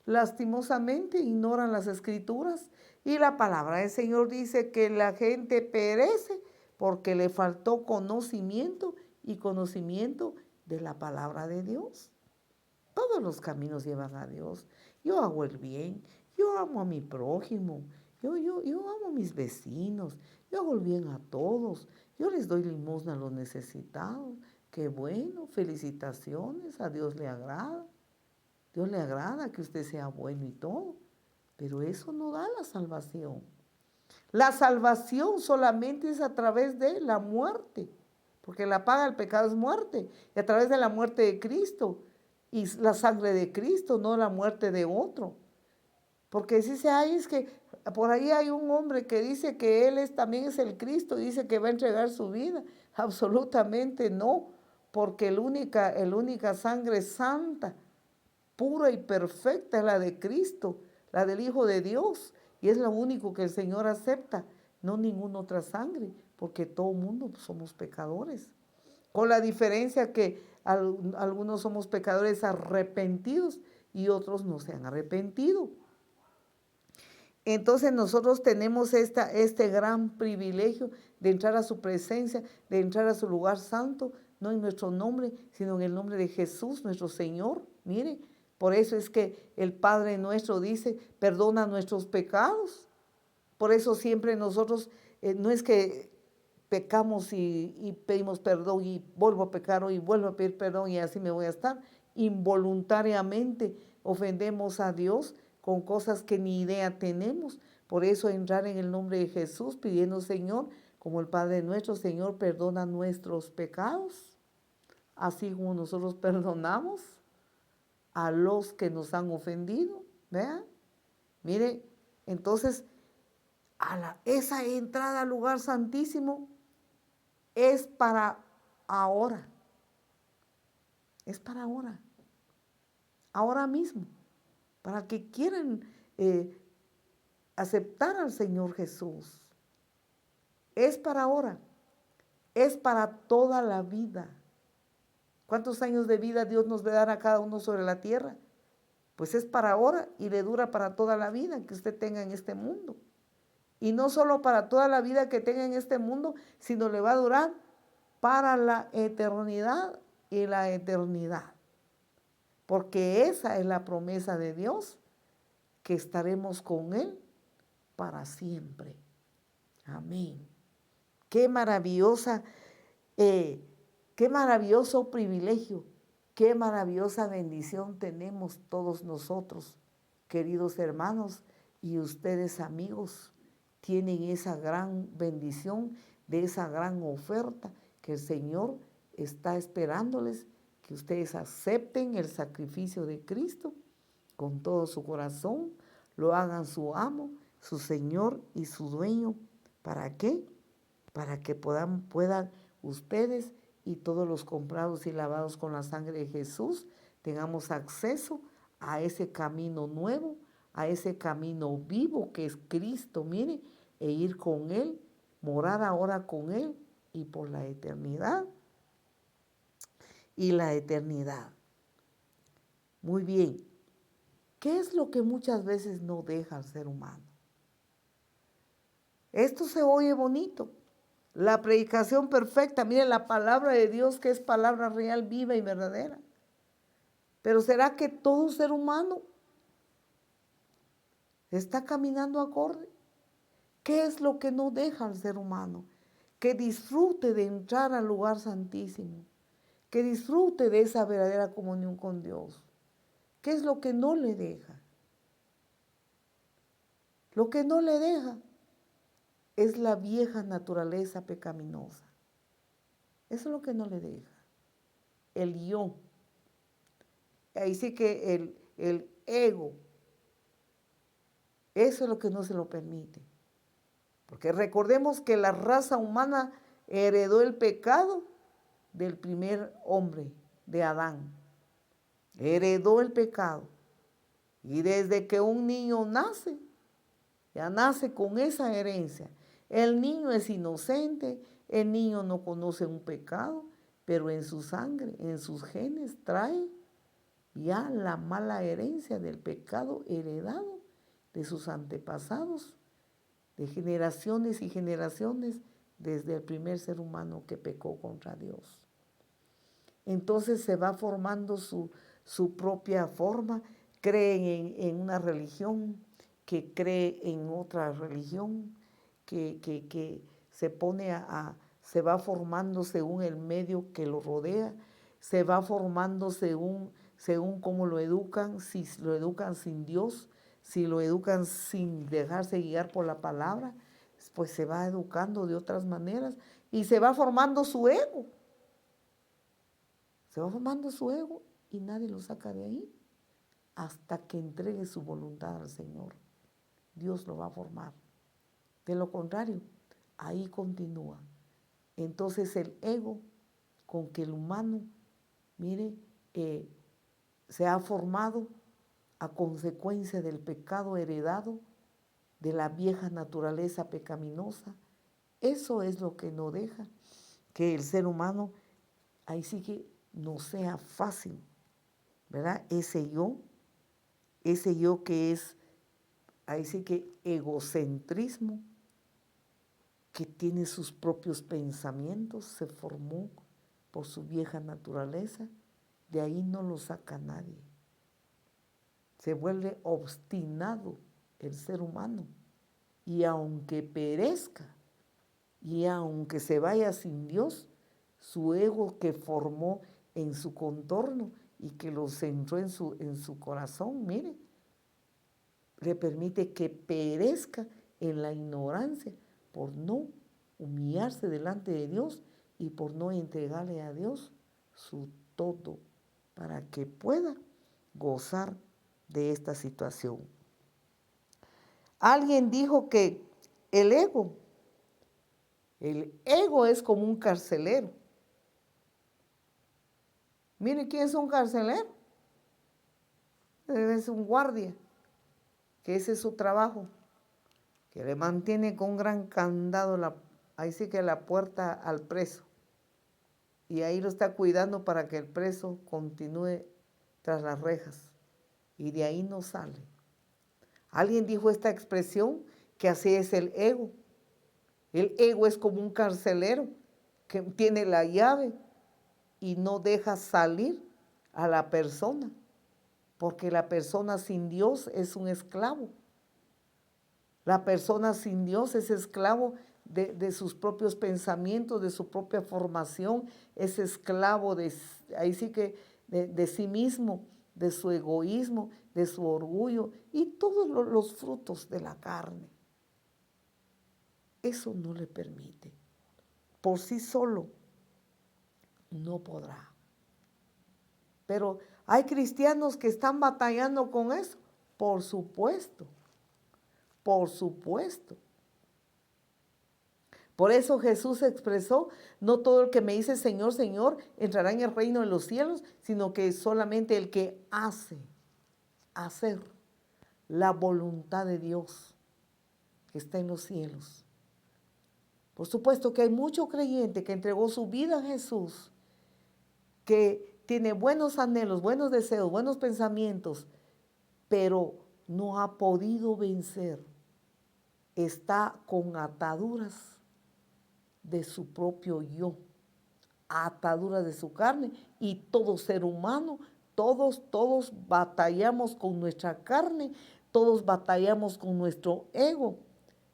Lastimosamente ignoran las escrituras y la palabra del Señor dice que la gente perece porque le faltó conocimiento y conocimiento de la palabra de Dios. Todos los caminos llevan a Dios. Yo hago el bien, yo amo a mi prójimo, yo amo a mis vecinos, yo hago el bien a todos, yo les doy limosna a los necesitados. Qué bueno, felicitaciones, a Dios le agrada. Dios le agrada que usted sea bueno y todo, pero eso no da la salvación. La salvación solamente es a través de la muerte, porque la paga del pecado es muerte, y a través de la muerte de Cristo y la sangre de Cristo, no la muerte de otro. Porque si se hay, es que por ahí hay un hombre que dice que él también es el Cristo, dice que va a entregar su vida. Absolutamente no, porque el única sangre santa, pura y perfecta es la de Cristo, la del Hijo de Dios, y es lo único que el Señor acepta, no ninguna otra sangre, porque todo mundo somos pecadores, con la diferencia que algunos somos pecadores arrepentidos y otros no se han arrepentido. Entonces nosotros tenemos este gran privilegio de entrar a su presencia, de entrar a su lugar santo, no en nuestro nombre, sino en el nombre de Jesús, nuestro Señor. Mire, por eso es que el Padre nuestro dice, perdona nuestros pecados. Por eso siempre nosotros, no es que pecamos y pedimos perdón y vuelvo a pecar y vuelvo a pedir perdón y así me voy a estar. Involuntariamente ofendemos a Dios con cosas que ni idea tenemos. Por eso entrar en el nombre de Jesús pidiendo, Señor, como el Padre nuestro, Señor, perdona nuestros pecados, así como nosotros perdonamos a los que nos han ofendido. ¿Vean? Mire, entonces, esa entrada al lugar santísimo es para ahora. Es para ahora mismo, para que quieran aceptar al Señor Jesús. Es para ahora, es para toda la vida. ¿Cuántos años de vida Dios nos va a dar a cada uno sobre la tierra? Pues es para ahora y le dura para toda la vida que usted tenga en este mundo. Y no solo para toda la vida que tenga en este mundo, sino le va a durar para la eternidad y la eternidad. Porque esa es la promesa de Dios, que estaremos con Él para siempre. Amén. Qué maravillosa, qué maravilloso privilegio, qué maravillosa bendición tenemos todos nosotros, queridos hermanos, y ustedes amigos, tienen esa gran bendición de esa gran oferta que el Señor está esperándoles, que ustedes acepten el sacrificio de Cristo con todo su corazón, lo hagan su amo, su Señor y su dueño. ¿Para qué? Para que puedan ustedes y todos los comprados y lavados con la sangre de Jesús tengamos acceso a ese camino nuevo, a ese camino vivo que es Cristo, mire, e ir con Él, morar ahora con Él y por la eternidad. Y la eternidad. Muy bien. ¿Qué es lo que muchas veces no deja al ser humano? Esto se oye bonito. La predicación perfecta, mire la palabra de Dios que es palabra real, viva y verdadera. Pero ¿será que todo ser humano está caminando acorde? ¿Qué es lo que no deja al ser humano? Que disfrute de entrar al lugar santísimo, que disfrute de esa verdadera comunión con Dios. ¿Qué es lo que no le deja? Lo que no le deja es la vieja naturaleza pecaminosa. Eso es lo que no le deja. El yo. Ahí sí que el ego. Eso es lo que no se lo permite. Porque recordemos que la raza humana heredó el pecado del primer hombre, de Adán. Heredó el pecado. Y desde que un niño nace, ya nace con esa herencia. El niño es inocente, el niño no conoce un pecado, pero en su sangre, en sus genes trae ya la mala herencia del pecado heredado de sus antepasados, de generaciones y generaciones desde el primer ser humano que pecó contra Dios. Entonces se va formando su propia forma, creen en una religión, que cree en otra religión, que se pone se va formando según el medio que lo rodea, se va formando según cómo lo educan, si lo educan sin Dios, si lo educan sin dejarse guiar por la palabra, pues se va educando de otras maneras y se va formando su ego. Se va formando su ego y nadie lo saca de ahí hasta que entregue su voluntad al Señor. Dios lo va a formar. De lo contrario, ahí continúa. Entonces el ego con que el humano, mire, se ha formado a consecuencia del pecado heredado, de la vieja naturaleza pecaminosa, eso es lo que no deja que el ser humano, ahí sí que no sea fácil, ¿verdad? Ese yo que es, ahí sí que egocentrismo, que tiene sus propios pensamientos, se formó por su vieja naturaleza, de ahí no lo saca nadie. Se vuelve obstinado el ser humano y aunque perezca y aunque se vaya sin Dios, su ego que formó en su contorno y que lo centró en su corazón, mire, le permite que perezca en la ignorancia por no humillarse delante de Dios y por no entregarle a Dios su todo para que pueda gozar de esta situación. Alguien dijo que el ego es como un carcelero. Mire, ¿quién es un carcelero? Es un guardia, que ese es su trabajo, que le mantiene con un gran candado ahí sí que la puerta al preso. Y ahí lo está cuidando para que el preso continúe tras las rejas. Y de ahí no sale. Alguien dijo esta expresión, que así es el ego. El ego es como un carcelero que tiene la llave y no deja salir a la persona, porque la persona sin Dios es un esclavo. La persona sin Dios es esclavo de sus propios pensamientos, de su propia formación, es esclavo ahí sí que de sí mismo, de su egoísmo, de su orgullo y todos los frutos de la carne. Eso no le permite. Por sí solo no podrá. Pero hay cristianos que están batallando con eso. Por supuesto. Por supuesto. Por eso Jesús expresó, no todo el que me dice Señor, Señor, entrará en el reino de los cielos, sino que solamente el que hacer la voluntad de Dios que está en los cielos. Por supuesto que hay mucho creyente que entregó su vida a Jesús, que tiene buenos anhelos, buenos deseos, buenos pensamientos, pero no ha podido vencer. Está con ataduras de su propio yo, ataduras de su carne, y todo ser humano, todos batallamos con nuestra carne, todos batallamos con nuestro ego,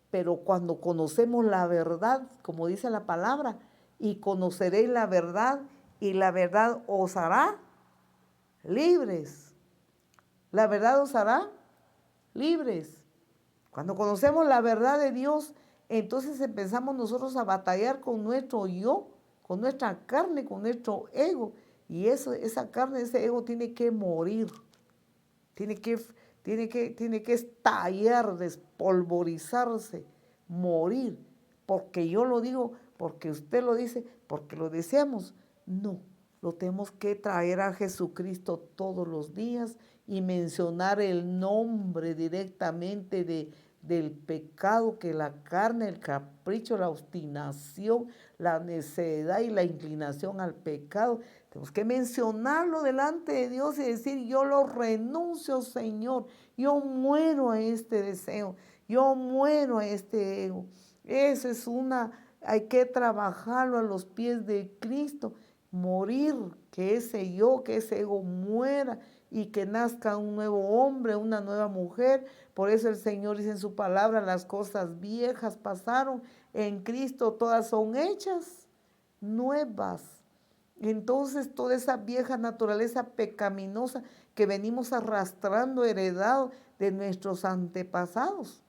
pero cuando conocemos la verdad, como dice la palabra, y conoceréis la verdad y la verdad os hará libres. La verdad os hará libres. Cuando conocemos la verdad de Dios, entonces empezamos nosotros a batallar con nuestro yo, con nuestra carne, con nuestro ego. Y esa carne, ese ego tiene que morir. Tiene que estallar, despolvorizarse, morir. Porque yo lo digo, porque usted lo dice, porque lo deseamos. No, lo tenemos que traer a Jesucristo todos los días y mencionar el nombre directamente del pecado que la carne, el capricho, la obstinación, la necedad y la inclinación al pecado. Tenemos que mencionarlo delante de Dios y decir, yo lo renuncio, Señor. Yo muero a este deseo. Yo muero a este ego. Eso es hay que trabajarlo a los pies de Cristo. Morir, que ese yo, que ese ego muera y que nazca un nuevo hombre, una nueva mujer. Por eso el Señor dice en su palabra, las cosas viejas pasaron, en Cristo todas son hechas nuevas. Entonces toda esa vieja naturaleza pecaminosa que venimos arrastrando, heredado de nuestros antepasados,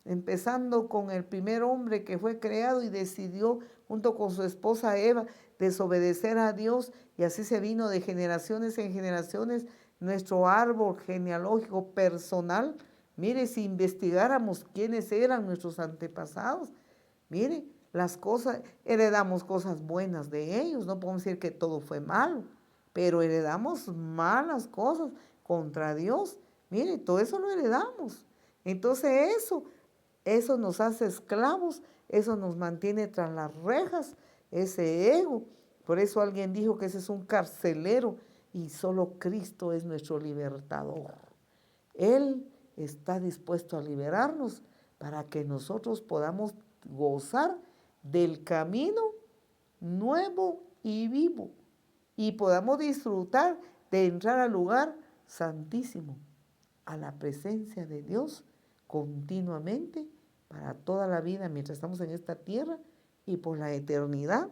empezando con el primer hombre que fue creado y decidió junto con su esposa Eva desobedecer a Dios, y así se vino de generaciones en generaciones nuestro árbol genealógico personal. Mire, si investigáramos quiénes eran nuestros antepasados, mire, las cosas, heredamos cosas buenas de ellos, no podemos decir que todo fue malo, pero heredamos malas cosas contra Dios. Mire, todo eso lo heredamos. Entonces eso nos hace esclavos, eso nos mantiene tras las rejas, ese ego. Por eso alguien dijo que ese es un carcelero y solo Cristo es nuestro libertador. Él está dispuesto a liberarnos para que nosotros podamos gozar del camino nuevo y vivo y podamos disfrutar de entrar al lugar santísimo, a la presencia de Dios continuamente para toda la vida mientras estamos en esta tierra y por la eternidad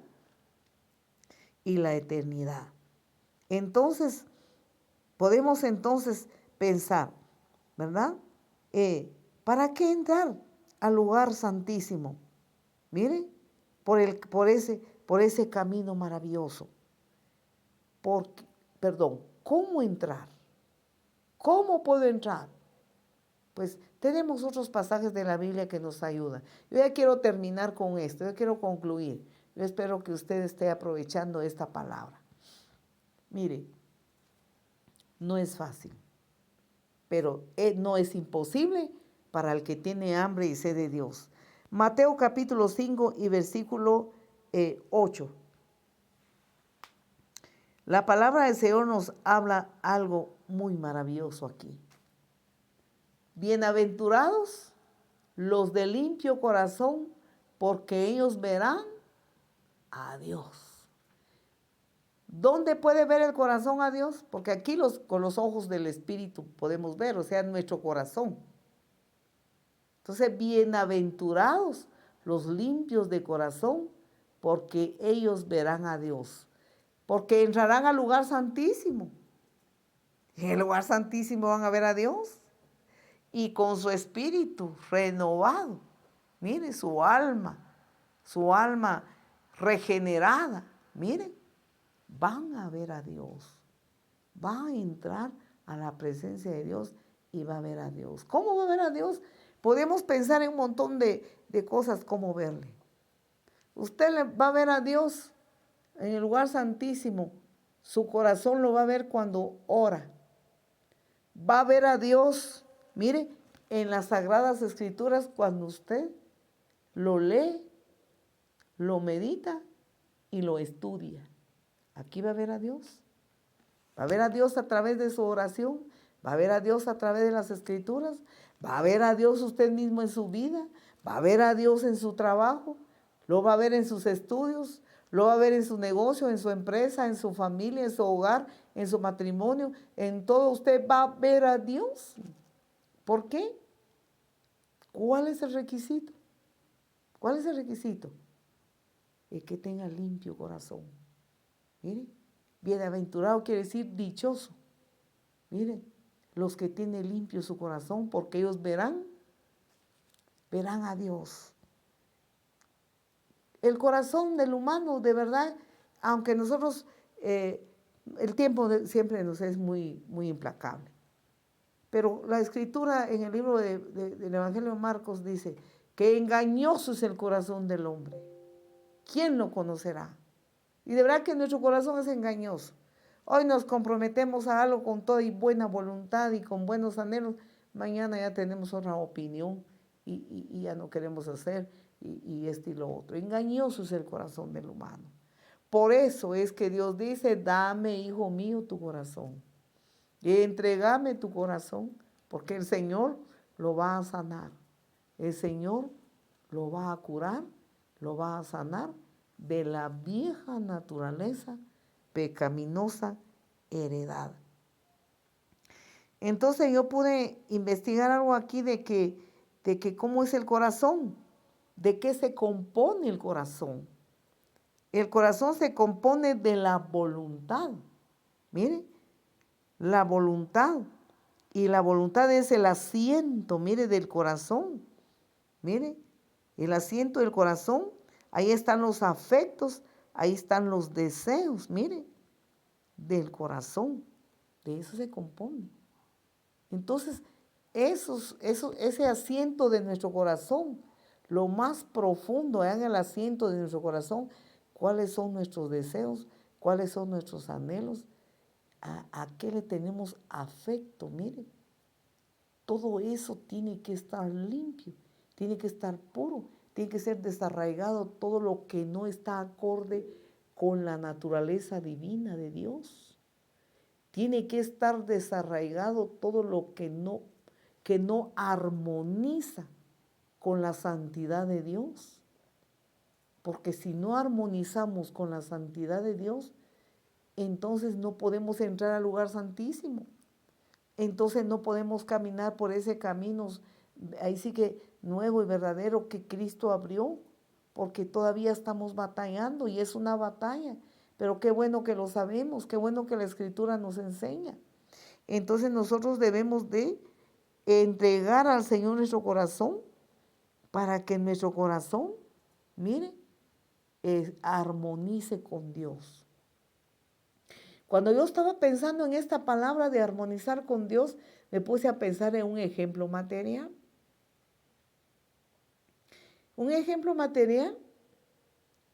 y la eternidad. Entonces, podemos entonces pensar, ¿verdad? ¿Para qué entrar al lugar santísimo? Mire, por ese camino maravilloso. ¿Cómo entrar? ¿Cómo puedo entrar? Pues tenemos otros pasajes de la Biblia que nos ayudan. Yo ya quiero terminar con esto, yo quiero concluir. Yo espero que usted esté aprovechando esta palabra. Mire, no es fácil, pero no es imposible para el que tiene hambre y sed de Dios. Mateo capítulo 5 y versículo 8. La palabra del Señor nos habla algo muy maravilloso aquí. Bienaventurados los de limpio corazón, porque ellos verán a Dios. ¿Dónde puede ver el corazón a Dios? Porque aquí con los ojos del Espíritu podemos ver, o sea, nuestro corazón. Entonces, bienaventurados los limpios de corazón, porque ellos verán a Dios. Porque entrarán al lugar santísimo. En el lugar santísimo van a ver a Dios. Y con su espíritu renovado. Mire, su alma regenerada. Mire, van a ver a Dios. Van a entrar a la presencia de Dios y va a ver a Dios. ¿Cómo va a ver a Dios? Podemos pensar en un montón de cosas cómo verle. Usted va a ver a Dios en el lugar santísimo. Su corazón lo va a ver cuando ora. Va a ver a Dios, mire, en las Sagradas Escrituras cuando usted lo lee, lo medita y lo estudia. Aquí va a ver a Dios. Va a ver a Dios a través de su oración. Va a ver a Dios a través de las Escrituras. Va a ver a Dios usted mismo en su vida. Va a ver a Dios en su trabajo. Lo va a ver en sus estudios. Lo va a ver en su negocio, en su empresa, en su familia, en su hogar, en su matrimonio. En todo usted va a ver a Dios. ¿Por qué? ¿Cuál es el requisito? ¿Cuál es el requisito? Es que tenga limpio corazón. Mire, Bienaventurado quiere decir dichoso. Miren, los que tienen limpio su corazón, porque ellos verán a Dios. El corazón del humano, de verdad, aunque nosotros, el tiempo siempre nos es muy, muy implacable. Pero la escritura en el libro del Evangelio de Marcos dice que engañoso es el corazón del hombre. ¿Quién lo conocerá? Y de verdad que nuestro corazón es engañoso. Hoy nos comprometemos a algo con toda y buena voluntad y con buenos anhelos. Mañana ya tenemos otra opinión y ya no queremos hacer y esto y lo otro. Engañoso es el corazón del humano. Por eso es que Dios dice, dame, hijo mío, tu corazón. Y entregame tu corazón, porque el Señor lo va a sanar. El Señor lo va a curar, lo va a sanar de la vieja naturaleza pecaminosa heredada. Entonces yo pude investigar algo aquí de que cómo es el corazón, de qué se compone el corazón. El corazón se compone de la voluntad. Mire, la voluntad. Y la voluntad es el asiento, mire, del corazón. Mire, el asiento del corazón. Ahí están los afectos, ahí están los deseos, mire, del corazón. De eso se compone. Entonces, ese asiento de nuestro corazón, lo más profundo en el asiento de nuestro corazón, cuáles son nuestros deseos, cuáles son nuestros anhelos, a qué le tenemos afecto, mire. Todo eso tiene que estar limpio, tiene que estar puro, tiene que ser desarraigado todo lo que no está acorde con la naturaleza divina de Dios. Tiene que estar desarraigado todo lo que no armoniza con la santidad de Dios. Porque si no armonizamos con la santidad de Dios, entonces no podemos entrar al lugar santísimo. Entonces no podemos caminar por ese camino, ahí sí que nuevo y verdadero que Cristo abrió, porque todavía estamos batallando y es una batalla. Pero qué bueno que lo sabemos, qué bueno que la Escritura nos enseña. Entonces nosotros debemos de entregar al Señor nuestro corazón para que nuestro corazón, mire, armonice con Dios. Cuando yo estaba pensando en esta palabra de armonizar con Dios, me puse a pensar en un ejemplo material. Un ejemplo material,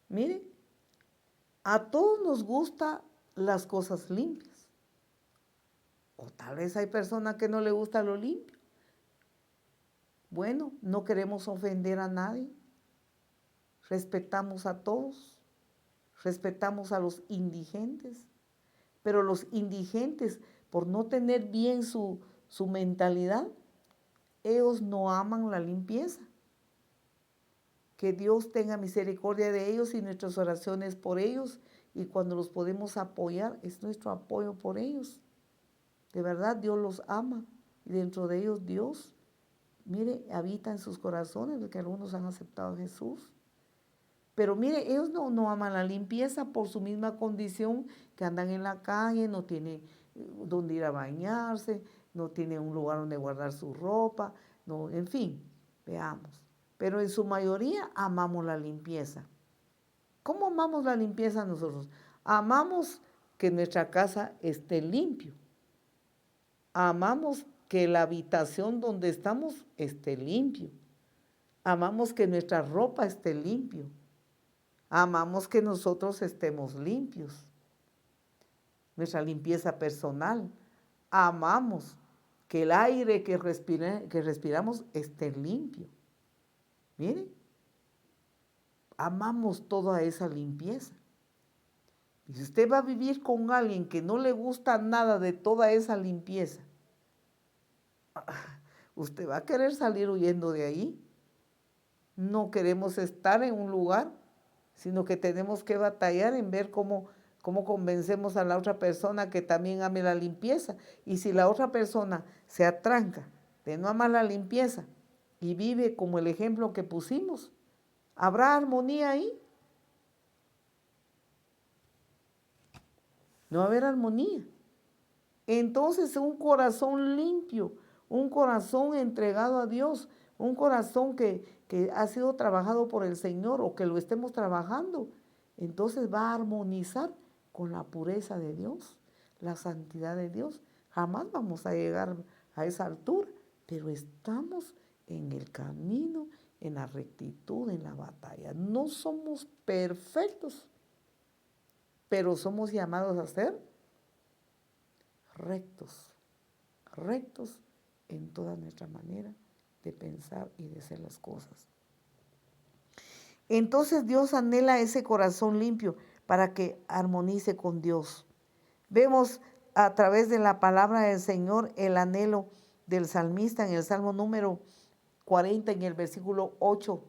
mire, a todos nos gustan las cosas limpias. O tal vez hay personas que no les gusta lo limpio. Bueno, no queremos ofender a nadie. Respetamos a todos. Respetamos a los indigentes. Pero los indigentes, por no tener bien su mentalidad, ellos no aman la limpieza. Que Dios tenga misericordia de ellos y nuestras oraciones por ellos. Y cuando los podemos apoyar, es nuestro apoyo por ellos. De verdad, Dios los ama. Y dentro de ellos, Dios, mire, habita en sus corazones, porque algunos han aceptado a Jesús. Pero mire, ellos no aman la limpieza por su misma condición, que andan en la calle, no tienen donde ir a bañarse, no tienen un lugar donde guardar su ropa, no, en fin, veamos. Pero en su mayoría amamos la limpieza. ¿Cómo amamos la limpieza nosotros? Amamos que nuestra casa esté limpio. Amamos que la habitación donde estamos esté limpio. Amamos que nuestra ropa esté limpio. Amamos que nosotros estemos limpios, nuestra limpieza personal. Amamos que el aire que respiramos esté limpio. Mire, amamos toda esa limpieza. Y si usted va a vivir con alguien que no le gusta nada de toda esa limpieza, usted va a querer salir huyendo de ahí. No queremos estar en un lugar, sino que tenemos que batallar en ver cómo convencemos a la otra persona que también ame la limpieza. Y si la otra persona se atranca de no amar la limpieza y vive como el ejemplo que pusimos, ¿habrá armonía ahí? no va a haber armonía. Entonces un corazón limpio, un corazón entregado a Dios, un corazón que ha sido trabajado por el Señor o que lo estemos trabajando, entonces va a armonizar con la pureza de Dios, la santidad de Dios. Jamás vamos a llegar a esa altura, pero estamos en el camino, en la rectitud, en la batalla. No somos perfectos, pero somos llamados a ser rectos, rectos en toda nuestra manera de pensar y de hacer las cosas. Entonces Dios anhela ese corazón limpio para que armonice con Dios. Vemos a través de la palabra del Señor el anhelo del salmista en el Salmo número 40, en el versículo 8.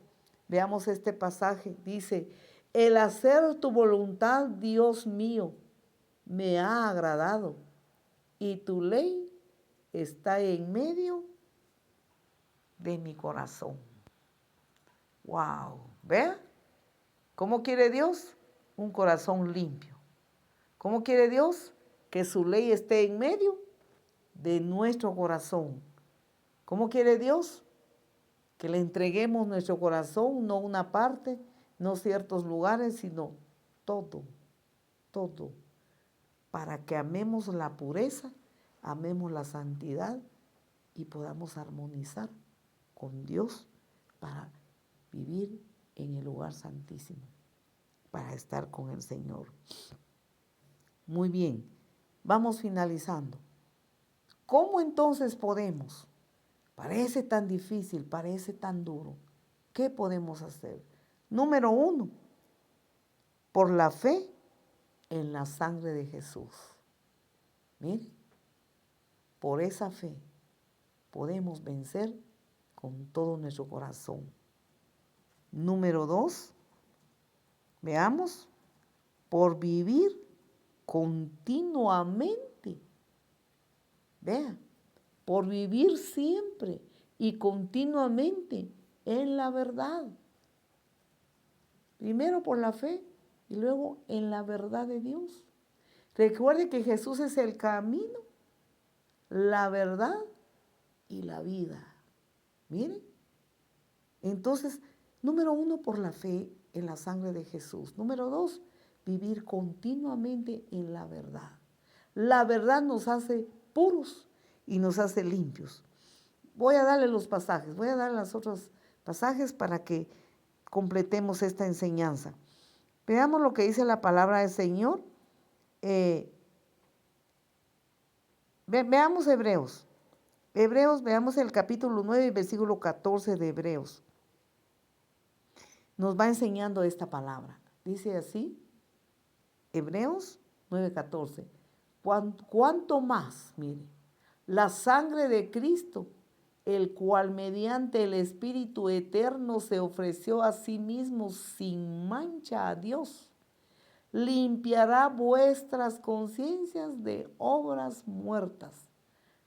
Veamos este pasaje. Dice, el hacer tu voluntad, Dios mío, me ha agradado, y tu ley está en medio de mi corazón. Wow, ¿vea? ¿Cómo quiere Dios? Un corazón limpio. ¿Cómo quiere Dios? Que su ley esté en medio de nuestro corazón. ¿Cómo quiere Dios? Que le entreguemos nuestro corazón, no una parte, no ciertos lugares, sino todo, todo, para que amemos la pureza, amemos la santidad y podamos armonizar con Dios para vivir en el lugar santísimo, para estar con el Señor. Muy bien, vamos finalizando. ¿Cómo entonces podemos? Parece tan difícil, parece tan duro. ¿Qué podemos hacer? Número 1, por la fe en la sangre de Jesús. Mire, por esa fe podemos vencer con todo nuestro corazón. Número 2, veamos, por vivir continuamente. Vea, por vivir siempre y continuamente en la verdad. Primero por la fe y luego en la verdad de Dios. Recuerde que Jesús es el camino, la verdad y la vida. Miren. Entonces, número 1, por la fe en la sangre de Jesús. Número 2, vivir continuamente en la verdad. La verdad nos hace puros y nos hace limpios. Voy a darle los pasajes, voy a dar los otros pasajes para que completemos esta enseñanza. Veamos lo que dice la palabra del Señor. Veamos Hebreos. Veamos el capítulo 9, versículo 14 de Hebreos. Nos va enseñando esta palabra. Dice así, Hebreos 9:14. ¿Cuánto más, mire, la sangre de Cristo, el cual mediante el Espíritu eterno se ofreció a sí mismo sin mancha a Dios, limpiará vuestras conciencias de obras muertas,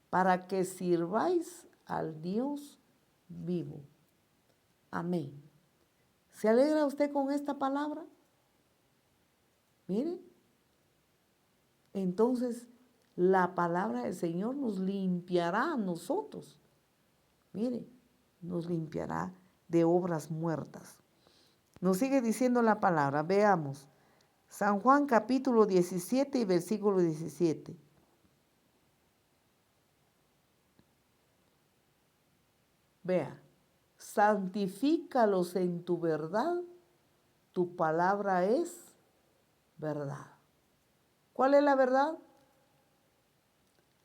para que sirváis al Dios vivo? Amén. ¿Se alegra usted con esta palabra? Mire, entonces la palabra del Señor nos limpiará a nosotros. Mire, nos limpiará de obras muertas. Nos sigue diciendo la palabra, veamos. San Juan capítulo 17 y versículo 17. Vea, santifícalos en tu verdad, tu palabra es verdad. ¿Cuál es la verdad?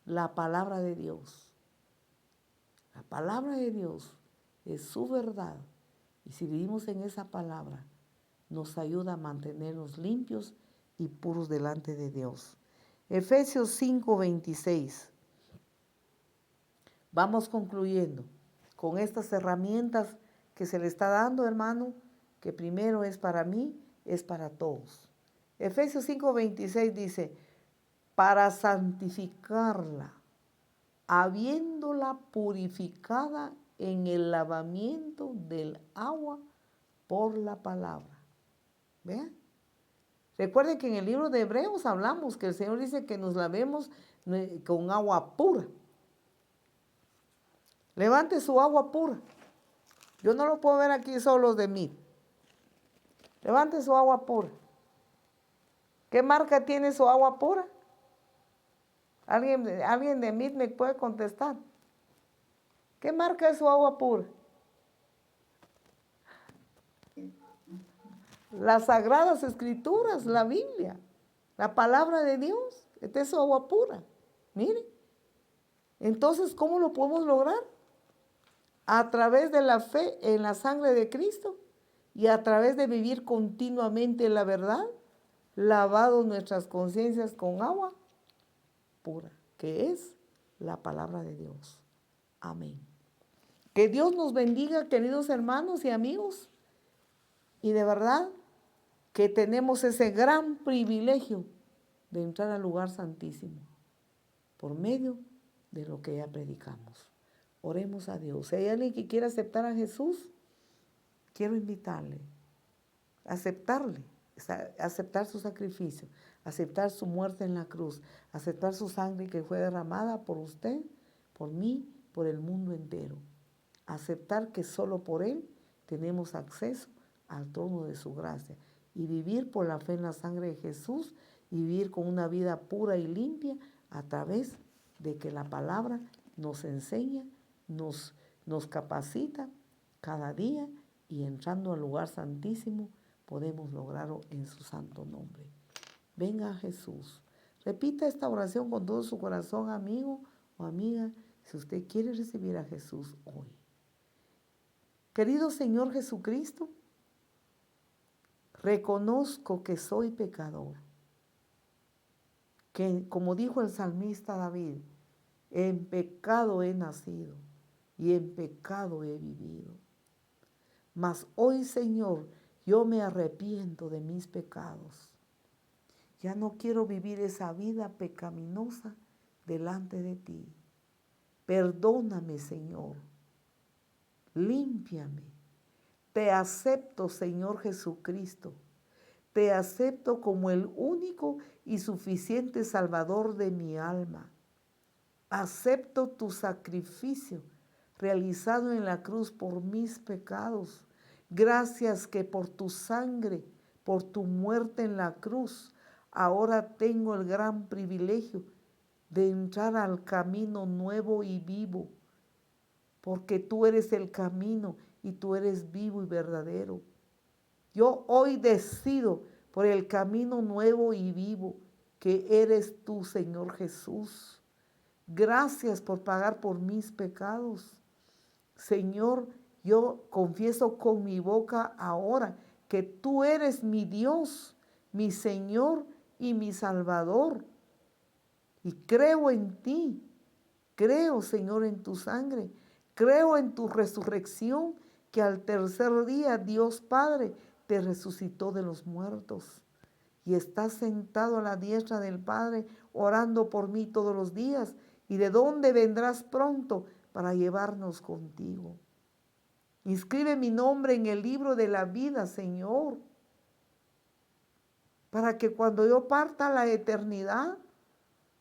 La palabra de Dios. La palabra de Dios es su verdad. Y si vivimos en esa palabra, nos ayuda a mantenernos limpios y puros delante de Dios. Efesios 5:26. Vamos concluyendo con estas herramientas que se le está dando, hermano, que primero es para mí, es para todos. Efesios 5:26 dice, para santificarla, habiéndola purificada en el lavamiento del agua por la palabra. ¿Vean? Recuerden que en el libro de Hebreos hablamos que el Señor dice que nos lavemos con agua pura. Levante su agua pura. Yo no lo puedo ver aquí solo de mí. Levante su agua pura. ¿Qué marca tiene su agua pura? ¿Alguien de mí me puede contestar? ¿Qué marca es su agua pura? Las sagradas escrituras, la Biblia, la palabra de Dios. Esta es su agua pura. Mire. Entonces, ¿cómo lo podemos lograr? A través de la fe en la sangre de Cristo y a través de vivir continuamente la verdad, lavado nuestras conciencias con agua pura, que es la palabra de Dios. Amén. Que Dios nos bendiga, queridos hermanos y amigos. Y de verdad que tenemos ese gran privilegio de entrar al lugar santísimo por medio de lo que ya predicamos. Oremos a Dios. Si hay alguien que quiera aceptar a Jesús, quiero invitarle a aceptar su sacrificio, aceptar su muerte en la cruz, aceptar su sangre que fue derramada por usted, por mí, por el mundo entero. Aceptar que solo por Él tenemos acceso al trono de su gracia y vivir por la fe en la sangre de Jesús y vivir con una vida pura y limpia a través de que la palabra nos enseña, nos capacita cada día y entrando al lugar santísimo podemos lograrlo en su santo nombre. Venga a Jesús. Repita esta oración con todo su corazón, amigo o amiga, si usted quiere recibir a Jesús hoy. Querido Señor Jesucristo, reconozco que soy pecador, que como dijo el salmista David, en pecado he nacido y en pecado he vivido. Mas hoy, Señor, yo me arrepiento de mis pecados. Ya no quiero vivir esa vida pecaminosa delante de ti. Perdóname, Señor. Límpiame. Te acepto, Señor Jesucristo. Te acepto como el único y suficiente Salvador de mi alma. Acepto tu sacrificio realizado en la cruz por mis pecados. Gracias que por tu sangre, por tu muerte en la cruz, ahora tengo el gran privilegio de entrar al camino nuevo y vivo, porque tú eres el camino y tú eres vivo y verdadero. Yo hoy decido por el camino nuevo y vivo que eres tú, Señor Jesús. Gracias por pagar por mis pecados. Señor, yo confieso con mi boca ahora que tú eres mi Dios, mi Señor y mi Salvador. Y creo en ti. Creo, Señor, en tu sangre. Creo en tu resurrección, que al tercer día Dios Padre te resucitó de los muertos. Y estás sentado a la diestra del Padre, orando por mí todos los días. ¿Y de dónde vendrás pronto para llevarnos contigo? Inscribe mi nombre en el libro de la vida, Señor, para que cuando yo parta a la eternidad,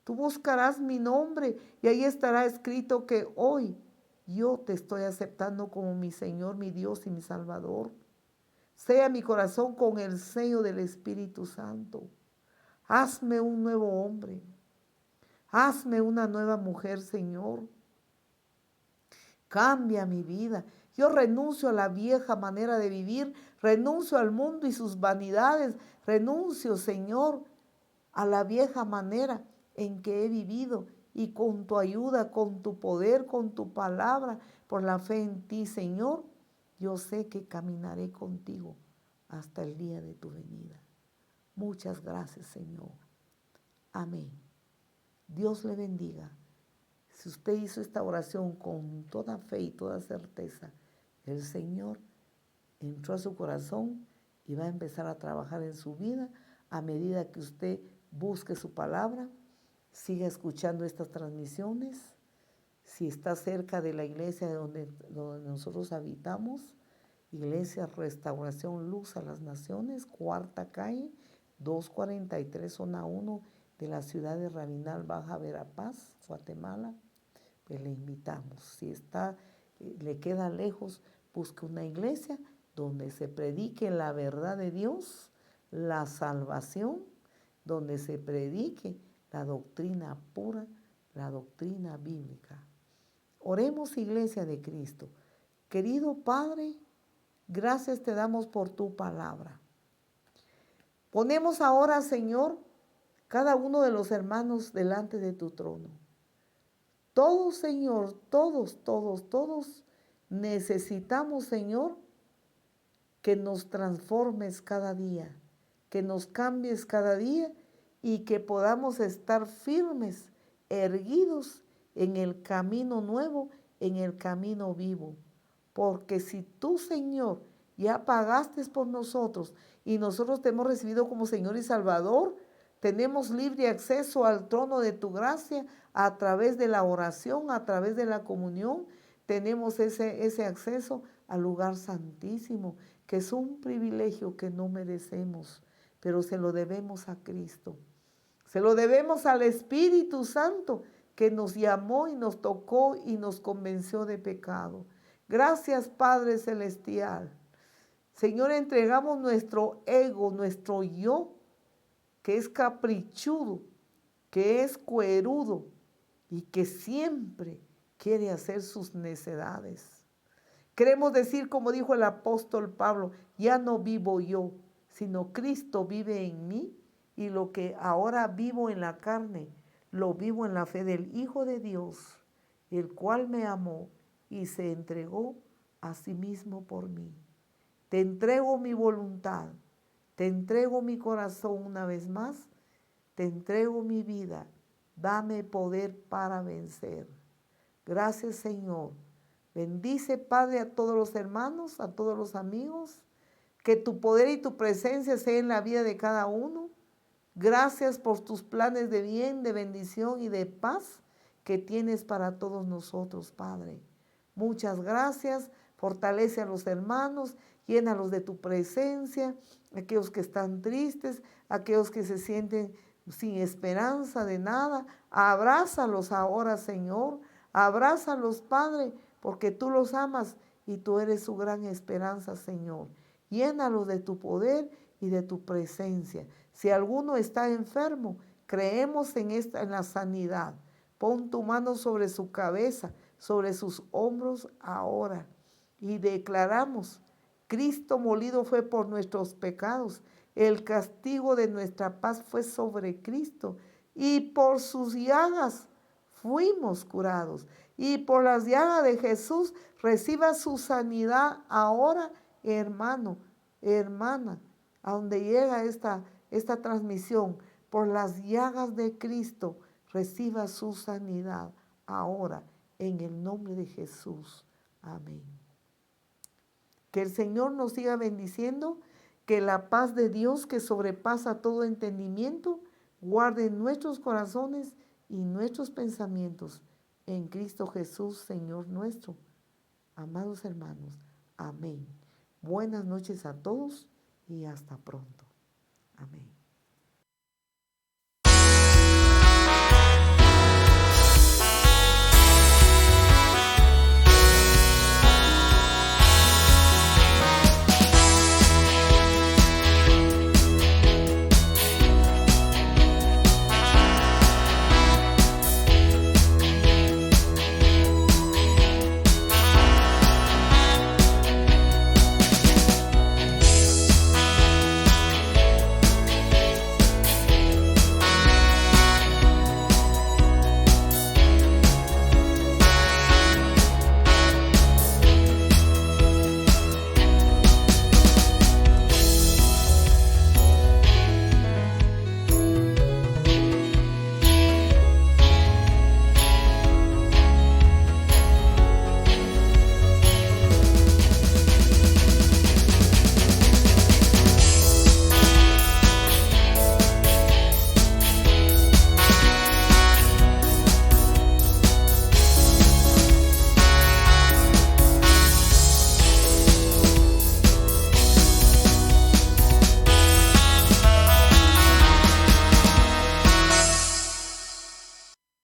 tú buscarás mi nombre y ahí estará escrito que hoy yo te estoy aceptando como mi Señor, mi Dios y mi Salvador. Sea mi corazón con el sello del Espíritu Santo. Hazme un nuevo hombre. Hazme una nueva mujer, Señor. Cambia mi vida. Yo renuncio a la vieja manera de vivir, renuncio al mundo y sus vanidades, renuncio, Señor, a la vieja manera en que he vivido y con tu ayuda, con tu poder, con tu palabra, por la fe en ti, Señor, yo sé que caminaré contigo hasta el día de tu venida. Muchas gracias, Señor. Amén. Dios le bendiga. Si usted hizo esta oración con toda fe y toda certeza, el Señor entró a su corazón y va a empezar a trabajar en su vida a medida que usted busque su palabra, siga escuchando estas transmisiones. Si está cerca de la iglesia donde nosotros habitamos, Iglesia Restauración Luz a las Naciones, 4ª calle, 243, zona 1 de la ciudad de Rabinal, Baja Verapaz, Guatemala. Pues le invitamos. Si le queda lejos, busque una iglesia donde se predique la verdad de Dios, la salvación, donde se predique la doctrina pura, la doctrina bíblica. Oremos, Iglesia de Cristo. Querido Padre, gracias te damos por tu palabra. Ponemos ahora, Señor, cada uno de los hermanos delante de tu trono. Todos, Señor, todos necesitamos, Señor, que nos transformes cada día, que nos cambies cada día y que podamos estar firmes, erguidos en el camino nuevo, en el camino vivo. Porque si tú, Señor, ya pagaste por nosotros y nosotros te hemos recibido como Señor y Salvador, tenemos libre acceso al trono de tu gracia a través de la oración, a través de la comunión. Tenemos ese acceso al lugar santísimo, que es un privilegio que no merecemos, pero se lo debemos a Cristo. Se lo debemos al Espíritu Santo, que nos llamó y nos tocó y nos convenció de pecado. Gracias, Padre Celestial. Señor, entregamos nuestro ego, nuestro yo, que es caprichudo, que es cuerudo y que siempre quiere hacer sus necedades. Queremos decir, como dijo el apóstol Pablo, ya no vivo yo, sino Cristo vive en mí, y lo que ahora vivo en la carne, lo vivo en la fe del Hijo de Dios, el cual me amó y se entregó a sí mismo por mí. Te entrego mi voluntad, te entrego mi corazón una vez más, te entrego mi vida, dame poder para vencer. Gracias, Señor. Bendice, Padre, a todos los hermanos, a todos los amigos, que tu poder y tu presencia sea en la vida de cada uno. Gracias por tus planes de bien, de bendición y de paz que tienes para todos nosotros, Padre. Muchas gracias. Fortalece a los hermanos, llénalos de tu presencia, aquellos que están tristes, aquellos que se sienten sin esperanza de nada. Abrázalos ahora, Señor. Abrázalos, Padre, porque tú los amas y tú eres su gran esperanza, Señor. Llénalos de tu poder y de tu presencia. Si alguno está enfermo, creemos en la sanidad. Pon tu mano sobre su cabeza, sobre sus hombros ahora. Y declaramos, Cristo molido fue por nuestros pecados. El castigo de nuestra paz fue sobre Cristo. Y por sus llagas fuimos curados. Y por las llagas de Jesús reciba su sanidad ahora, hermano, hermana, a donde llega esta transmisión. Por las llagas de Cristo reciba su sanidad ahora, en el nombre de Jesús. Amén. Que el Señor nos siga bendiciendo, que la paz de Dios, que sobrepasa todo entendimiento, guarde nuestros corazones y nuestros pensamientos en Cristo Jesús, Señor nuestro. Amados hermanos, amén. Buenas noches a todos y hasta pronto. Amén.